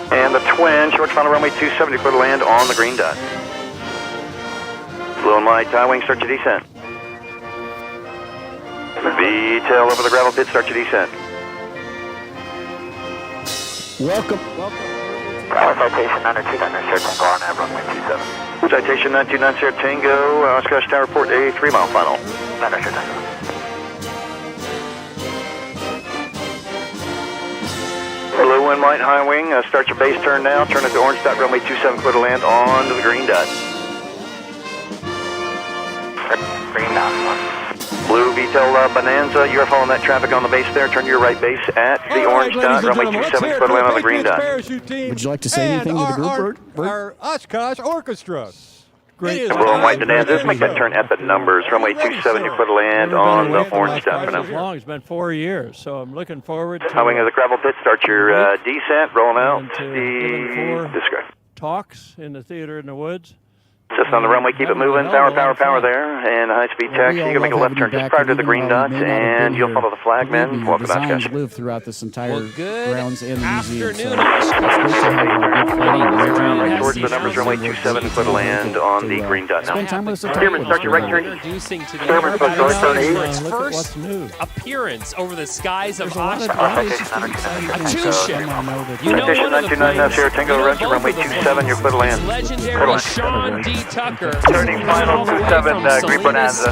S3: And the wind, short final runway 27, clear to land on the green dot. Blue and white, high wing, start your descent. VTAL over the gravel pit, start your descent.
S18: Welcome.
S10: Citation 929 Tango on that runway 27.
S3: Citation 929 Tango, Oshkosh Tower Port, a 3-mile final.
S10: 929 Tango.
S3: Blue and white, high wing, start your base turn now, turn at the orange dot, runway 27, clear to land on to the green dot.
S10: Green dot.
S3: Blue VTEL Bonanza, you are following that traffic on the base there. Turn to your right base at the orange dot, runway 27, clear to land on the green dot.
S18: Would you like to say anything to the group, Bert?
S16: Our Oshkosh Orchestra.
S3: Great. Blue and white Bonanza, make that turn at the numbers, runway 27, you're clear to land on the orange dot for now.
S19: Long. It's been 4 years, so I'm looking forward to...
S3: High wing of the gravel pit, start your descent, rolling out the disc.
S19: Talks in the theater in the woods.
S3: Just on the runway, keep it moving. Power there. And high-speed taxi. You're going to make a left turn just prior to the green dots, and you'll follow the flagmen. Welcome to Oshkosh.
S18: Designs live throughout this entire grounds and
S15: museum.
S18: So
S3: right towards the numbers, runway 27, clear to land on the green dot now.
S15: Steerman, start your right turn. Introducing to the aerobatic for its first appearance over the skies of Oshkosh. A two-ship. You know one of the planes.
S3: Tango, runway 27, you're clear to land.
S15: Legendary Sean D. Tucker.
S2: Turning final 27, Green Bonanza.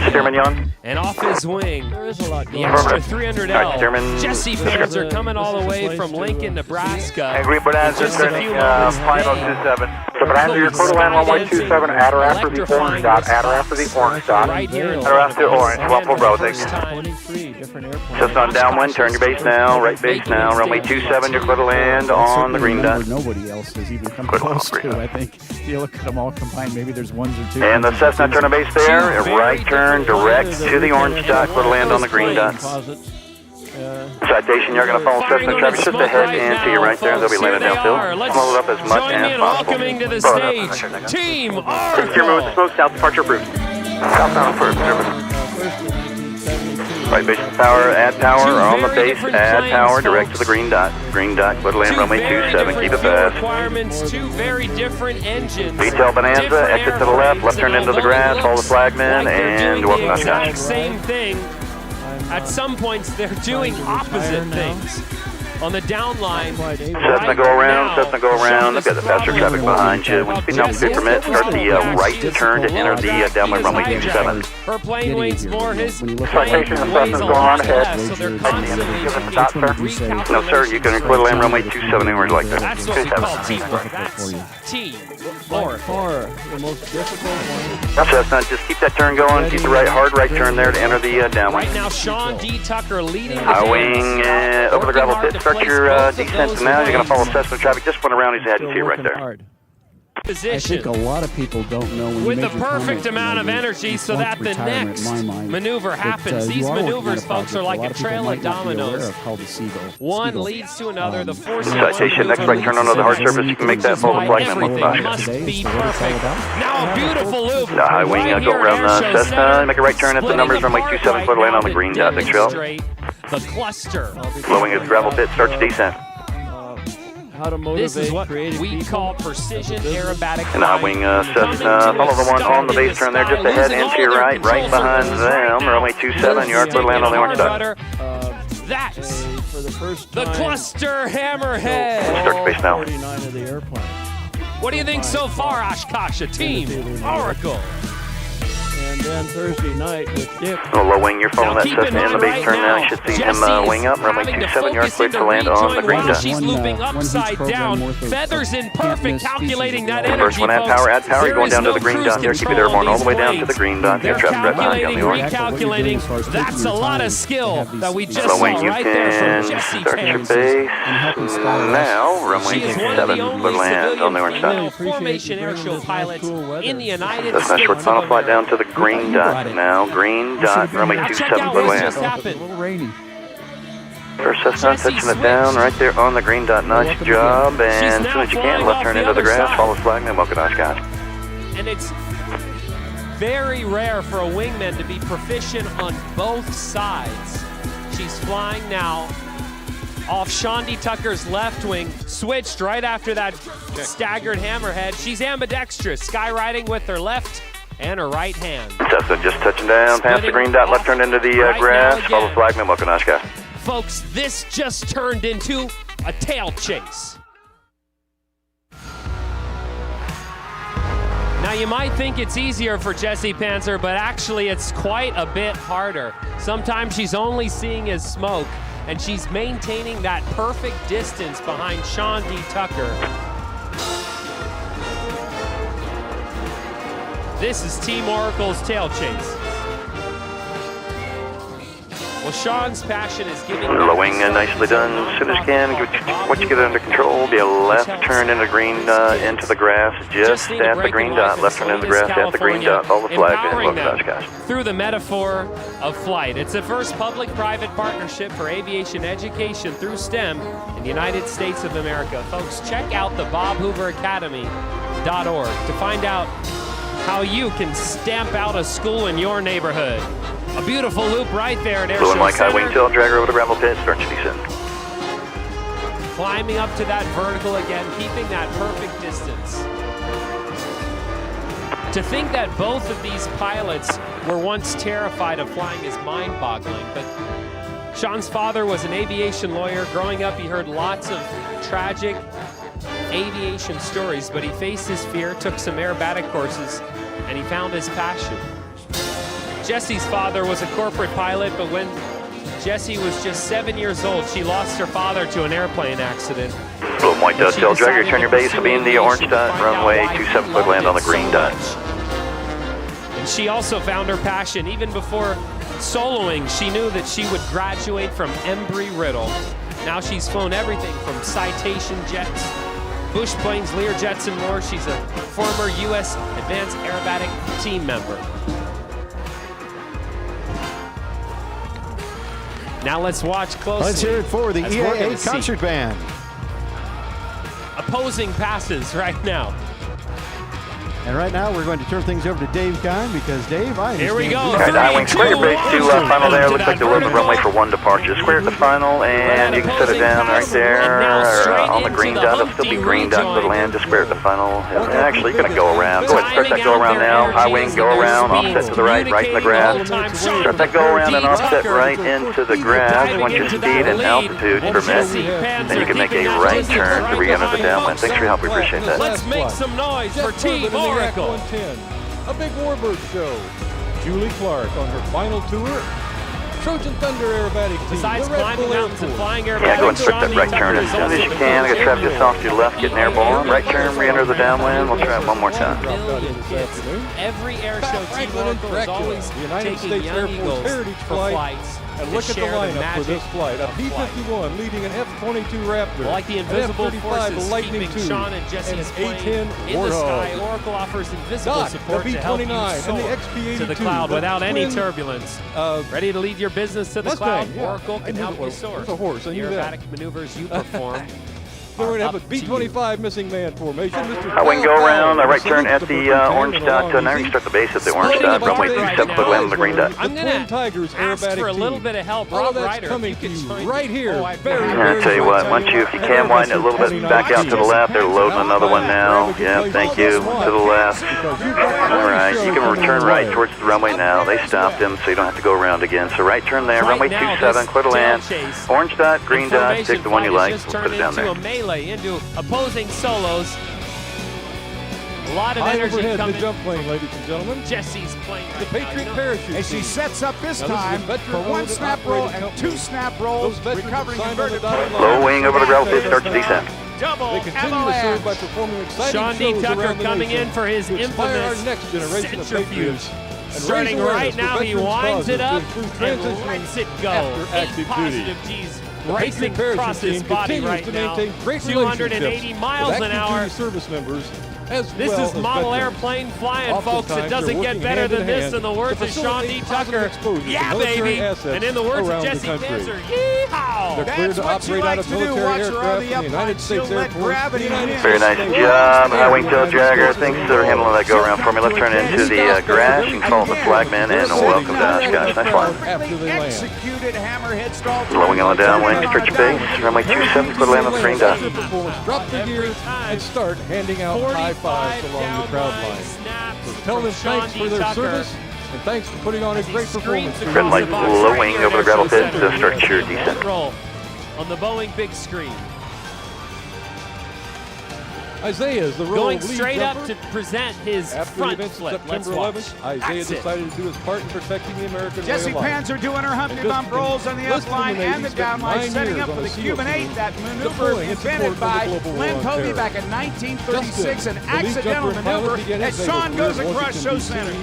S3: Steerman Young.
S15: And off his wing, the extra 300L. Jesse Panzer coming all the way from Lincoln, Nebraska.
S2: And Green Bonanza turning final 27.
S4: So Bonanza, you're clear to land runway 27, at or after the orange dot, at or after the orange dot.
S15: Right here.
S2: At or after orange, 1 Bravo, thank you.
S3: Just on downwind, turn your base now, right base now, runway 27, you're clear to land on the green dot.
S18: Nobody else has even come close to, I think. If you look at them all combined, maybe there's ones or two.
S3: And the Cessna turn a base there, a right turn direct to the orange dot, clear to land on the green dot. Citation, you're going to follow Cessna traffic just ahead and to your right there. They'll be landing downfield. Slow it up as much as possible.
S15: Welcoming to the stage, Team Oracle.
S3: Steerman with the smoke, south departure approved. Southbound for service. Right base power, add power, on the base, add power, direct to the green dot. Green dot, clear to land runway 27, keep it fast.
S15: Requirements, two very different engines.
S3: VTEL Bonanza, exit to the left turn into the grass, follow the flagman, and welcome to Oshkosh.
S15: Same thing. At some points, they're doing opposite things. On the downline,
S3: Cessna go around, They've got the faster traffic behind you. When speed number permit, start the right turn to enter the downwind runway 27.
S15: Her plane weighs more, his plane
S4: Citation,
S15: weighs a
S4: going on
S15: lot
S4: ahead.
S15: less, so they're constantly recalculating.
S3: No, sir, you can clear to land runway 27 anywhere you like that.
S15: That's what we call teamwork. That's team.
S19: By far the most difficult one.
S3: Cessna, just keep that turn going. Keep the hard right turn there to enter the downwind.
S15: Right now, Sean D. Tucker leading the
S3: high wing over the gravel pit. Start your descent now. You're going to follow Cessna traffic. Just went around his head and see it right there.
S18: I think a lot of people don't know when
S15: with
S18: you
S15: the perfect amount of energy so that the next maneuver happens. These maneuvers, folks, are like a trail of dominoes. One leads to another. The force
S3: citation, next right turn onto the hard surface. You can make that full flagman.
S15: Everything must be perfect. Now a beautiful loop.
S3: The high wing, go around Cessna. Make a right turn at the numbers. Runway 27, clear to land on the green dot. Big trail.
S15: The cluster.
S3: Blowing his gravel pit, starts descent.
S19: How to motivate
S15: this is what we call precision aerobatic.
S3: And high wing Cessna, follow the one on the base turn there, just ahead and to your right behind them. Runway 27, you're clear to land on the orange dot.
S15: That's
S19: for the first
S15: the cluster hammerhead.
S3: Start base now.
S19: 49 of the airplane.
S15: What do you think so far, Oshkosh? Team Oracle.
S19: And then Thursday night with Dick.
S3: Low wing, you're following that Cessna in the base turn now. You should see him wing up. Runway 27, you're clear to land on the green dot.
S15: She's looping upside down. Feathers in perfect, calculating that energy.
S3: First one, add power. You're going down to the green dot there. Keep it airborne all the way down to the green dot. You're trapped right behind you on the orange.
S15: Recalculating. That's a lot of skill that we just saw right there from Jesse Panzer.
S3: Start your base now. Runway 27, clear to land on the orange dot.
S15: Formation airshow pilots in the United States.
S3: That's a short final flight down to the green dot now. Green dot, runway 27, clear to land.
S18: A little rainy.
S3: First Cessna, touching it down right there on the green dot. Nice job. And as soon as you can, left turn into the grass, follow flagman, welcome to Oshkosh.
S15: And it's very rare for a wingman to be proficient on both sides. She's flying now off Shondi Tucker's left wing, switched right after that staggered hammerhead. She's ambidextrous, skyriding with her left and her right hand.
S3: Cessna just touching down past the green dot, left turn into the grass. Follow flagman, welcome to Oshkosh.
S15: Folks, this just turned into a tail chase. Now you might think it's easier for Jessie Panzer, but actually it's quite a bit harder. Sometimes she's only seeing as smoke, and she's maintaining that perfect distance behind Shondi Tucker. This is Team Oracle's tail chase. Well, Sean's passion is giving...
S3: Low wing, nicely done. As soon as you can, once you get it under control, be a left turn into green, into the grass, just at the green dot. Left turn into the grass, at the green dot. Follow the flag, and welcome to Oshkosh.
S15: Through the metaphor of flight. It's the first public-private partnership for aviation education through STEM in the United States of America. Folks, check out the BobHooverAcademy.org to find out how you can stamp out a school in your neighborhood. A beautiful loop right there at Airshow
S3: Blue and Mike, high wing
S15: Center.
S3: tail, drag her over the gravel pit, start to descend.
S15: Climbing up to that vertical again, keeping that perfect distance. To think that both of these pilots were once terrified of flying is mind-boggling, but Sean's father was an aviation lawyer. Growing up, he heard lots of tragic aviation stories, but he faced his fear, took some aerobatic courses, and he found his passion. Jessie's father was a corporate pilot, but when Jessie was just 7 years old, she lost her father to an airplane accident.
S3: Blue and white dot, tail dragger, turn your base, will be in the orange dot, runway 27, quick land on the green dot.
S15: And she also found her passion. Even before soloing, she knew that she would graduate from Embry-Riddle. Now she's flown everything from Citation jets, Bush planes, Lear jets, and more. She's a former U.S. Advanced Aerobatic team member. Now let's watch closely.
S21: Let's hear it for the EAA concert band.
S15: Opposing passes right now.
S21: And right now we're going to turn things over to Dave Kine because Dave, I understand.
S15: Here we go.
S3: All right, high wing, square your base to final there. Looks like you'll load the runway for one departure. Square at the final, and you can set it down right there on the green dot. It'll still be green dot for the land. Just square at the final. And actually, you're going to go around. Go ahead, start that go around now. High wing, go around, offset to the right, right in the grass. Start that go around and offset right into the grass once your speed and altitude permit. Then you can make a right turn to re-enter the downwind. Thanks for your help. We appreciate that.
S15: Let's make some noise for Team Oracle.
S16: A big Warbird show. Julie Clark on her final tour. Trojan Thunder Aerobatic Team.
S15: Besides climbing mountains and flying airbags,
S3: yeah, go and start that right turn as soon as you can. I got traffic just off to your left, getting airborne. Right turn, re-enter the downwind. We'll try it one more time.
S15: Every air show, Team Oracle is always taking young eagles for flights.
S16: And look at the lineup for this flight. A P-51 leading an F-22 Raptor.
S15: Like the invisible forces
S16: Lightning
S15: keeping
S16: II,
S15: Sean and Jessie's
S16: and
S15: plane
S16: A-10
S15: in the sky,
S16: Warthog.
S15: Oracle offers invisible
S16: Doc,
S15: support
S16: the
S15: to help you
S16: B-29
S15: soar
S16: and the XP-82,
S15: to the cloud without
S16: the
S15: any
S16: twin,
S15: turbulence. Ready to lead your business to the
S16: Mustang,
S15: cloud?
S16: yeah.
S15: Oracle can help you soar.
S16: There's a horse, I
S15: The
S16: knew that.
S15: aerobatic maneuvers you perform.
S16: We're going to have a B-25 missing man formation.
S3: High wing, go around. A right turn at the orange dot. Now you can start the base at the orange dot. Runway 27, quick land on the green dot.
S15: I'm going to ask for a little bit of help. Rob Ryder,
S16: coming
S15: if you
S16: to
S15: could
S16: you
S15: join
S16: right
S15: me.
S16: here.
S3: I'll tell you what, once you, if you can, widen it a little bit back out to the left. They're loading another one now. Yeah, thank you. To the left. All right, you can return right towards the runway now. They stopped him, so you don't have to go around again. So right turn there, runway 27, clear to land. Orange dot, green dot, pick the one you like. We'll put it down there.
S15: A melee into opposing solos. A lot of
S16: High
S15: energy
S16: overhead,
S15: coming.
S16: the jump plane, ladies and gentlemen.
S15: Jesse's plane.
S16: The Patriot parachute.
S1: And she
S16: team.
S1: sets up this
S16: Now,
S1: time
S16: this is a
S1: for one
S16: veteran-owned
S1: snap
S16: and
S1: roll
S16: operated
S1: and
S16: company.
S1: two snap rolls,
S16: Those veterans
S1: recovering
S16: signed on the
S1: inverted
S16: dotted
S1: plane.
S16: line.
S3: Low wing over the gravel pit, start to descent.
S15: Double
S16: They continue to serve by performing exciting
S15: Sean D.
S16: shows
S15: Tucker
S16: around the
S15: coming
S16: nation
S15: in for his
S16: to inspire
S15: infamous
S16: our next generation of
S15: centrifuge.
S16: patriots. And
S15: Starting
S16: raise
S15: right
S16: awareness for
S15: now, he
S16: veterans'
S15: winds it
S16: causes
S15: up
S16: to improve
S15: and
S16: transitioning
S15: lets it go.
S16: after
S15: 8
S16: active
S15: positive
S16: duty.
S15: G's
S16: The
S15: racing
S16: Patriot
S15: across
S16: parachute
S15: his
S16: team
S15: body
S16: continues
S15: right
S16: to
S15: now.
S16: maintain great
S15: 280
S16: relationships
S15: miles
S16: with
S15: an
S16: active
S15: hour.
S16: duty service members
S15: This is model airplane flying, folks. It doesn't get better than this in the words of Sean D. Tucker. Yeah, baby. And in the words of Jesse Panzer, yeehaw!
S13: That's what you like to do. Watch her on the upline. She'll let gravity win.
S3: Very nice job, High Wing Tail Jagger. Thanks for handling that go around for me. Let's turn into the grass. You can follow the flagman and welcome to Oshkosh. Nice flying.
S19: Executed hammerhead stall.
S3: Blowing on the downwind, stretch your base. Runway 27, put land on the green dot.
S13: Drop the gear and start handing out high fives along the crowd line. So tell them thanks for their service and thanks for putting on a great performance.
S3: Red light blowing over the gravel pit to start your descent.
S15: Roll on the Boeing big screen.
S13: Isaiah is the role
S15: Going
S13: of lead
S15: straight up
S13: jumper.
S15: to present his
S13: After
S15: front
S13: the events
S15: flip.
S13: of September 11th, Isaiah decided to do his part in protecting the American
S19: Jesse
S13: way of life.
S19: Panzer doing her Humpty Bump rolls on the upline and the downline, setting up for the Cuban 8. That maneuver invented by Lynn Covey back in 1936, an accidental maneuver as Sean goes across show center.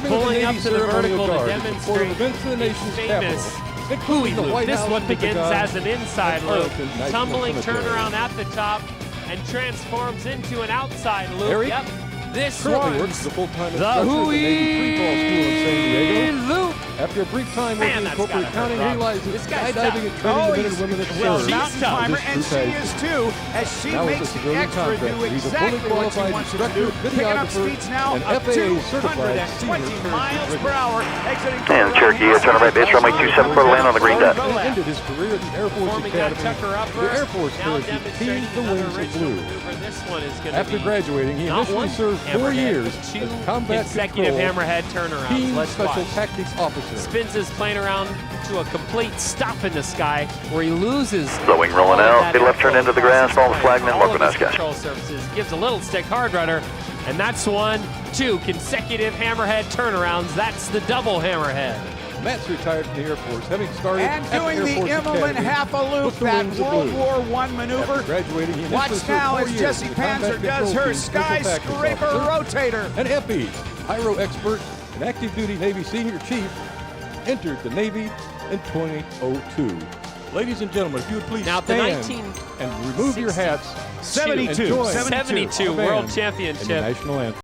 S15: Pulling up to the vertical to demonstrate
S13: events in the nation's
S15: famous
S13: including the White
S15: This
S13: House,
S15: one begins as an inside loop,
S13: Arlington
S15: tumbling
S13: National
S15: turnaround at the top, and transforms into an outside loop.
S13: Eric
S15: Yep. This
S13: currently
S15: one's
S13: works the full-time
S15: the
S13: instructor at the Navy Free Fall School in San Diego.
S15: loop.
S13: After a brief time
S15: Man,
S13: working in
S15: that's
S13: corporate
S15: gotta
S13: accounting,
S15: hurt,
S13: he
S15: Rob.
S13: realizes
S15: This guy's
S13: skydiving
S15: tough.
S13: and training the men and women that
S19: Well,
S13: serve.
S19: mountain climber, and she is too, as she
S13: Now
S19: makes
S13: as a
S19: the
S13: civilian
S19: extra do
S13: contractor, he's a fully
S19: exactly what she
S13: qualified
S19: wants to
S13: instructor,
S19: do. Picking up
S13: videographer,
S19: speeds now
S13: and
S19: of
S13: FAA certified
S19: 220 miles per hour, exiting
S3: And Cherokee, turn right base, runway 27, put land on the green dot.
S13: He ended his career at the Air Force
S15: Forming that
S13: Academy.
S15: Tucker upper.
S13: The Air Force
S15: Now
S13: Cherokee
S15: demonstrating
S13: teamed the
S15: another
S13: wings of
S15: original
S13: blue.
S15: maneuver. This one is going to
S13: After
S15: be
S13: graduating, he
S15: not
S13: initially
S15: one
S13: served 4
S15: hammerhead,
S13: years
S15: but two
S13: as combat
S15: consecutive
S13: control
S15: hammerhead turnarounds.
S13: Team
S15: Let's
S13: Special
S15: watch.
S13: Tactics Officer.
S15: Spins his plane around to a complete stop in the sky where he loses
S3: Blowing, rolling
S15: all of
S3: out.
S15: that
S3: Big left turn
S15: airflow
S3: into the
S15: across
S3: grass,
S15: his
S3: follow the
S15: plane,
S3: flagman,
S15: all
S3: welcome
S15: of
S3: to
S15: his
S3: Oshkosh.
S15: control surfaces. Gives a little stick hard rudder, and that's 1, 2 consecutive hammerhead turnarounds. That's the double hammerhead.
S13: Matt's retired from the Air Force, having started
S19: and
S13: at
S19: doing
S13: the Air
S19: the
S13: Force
S19: Immelman
S13: Academy
S19: half a loop,
S13: with the
S19: that
S13: wings of
S19: World
S13: blue.
S19: War I maneuver.
S13: After graduating, he initially
S19: Watch
S13: served
S19: now
S13: 4
S19: as
S13: years
S19: Jesse
S13: as the Combat
S19: Panzer does
S13: Control
S19: her
S13: Team Special Tactics
S19: skyscraper
S13: Officer.
S19: rotator.
S13: And Effie, Pyro expert and active duty Navy Senior Chief, entered the Navy in 2002. Ladies and gentlemen, if you would please
S15: Now, the
S13: stand and remove your hats.
S19: 72.
S13: and join
S15: 72
S13: the band
S15: World
S13: in the
S15: Championship.
S13: national anthem.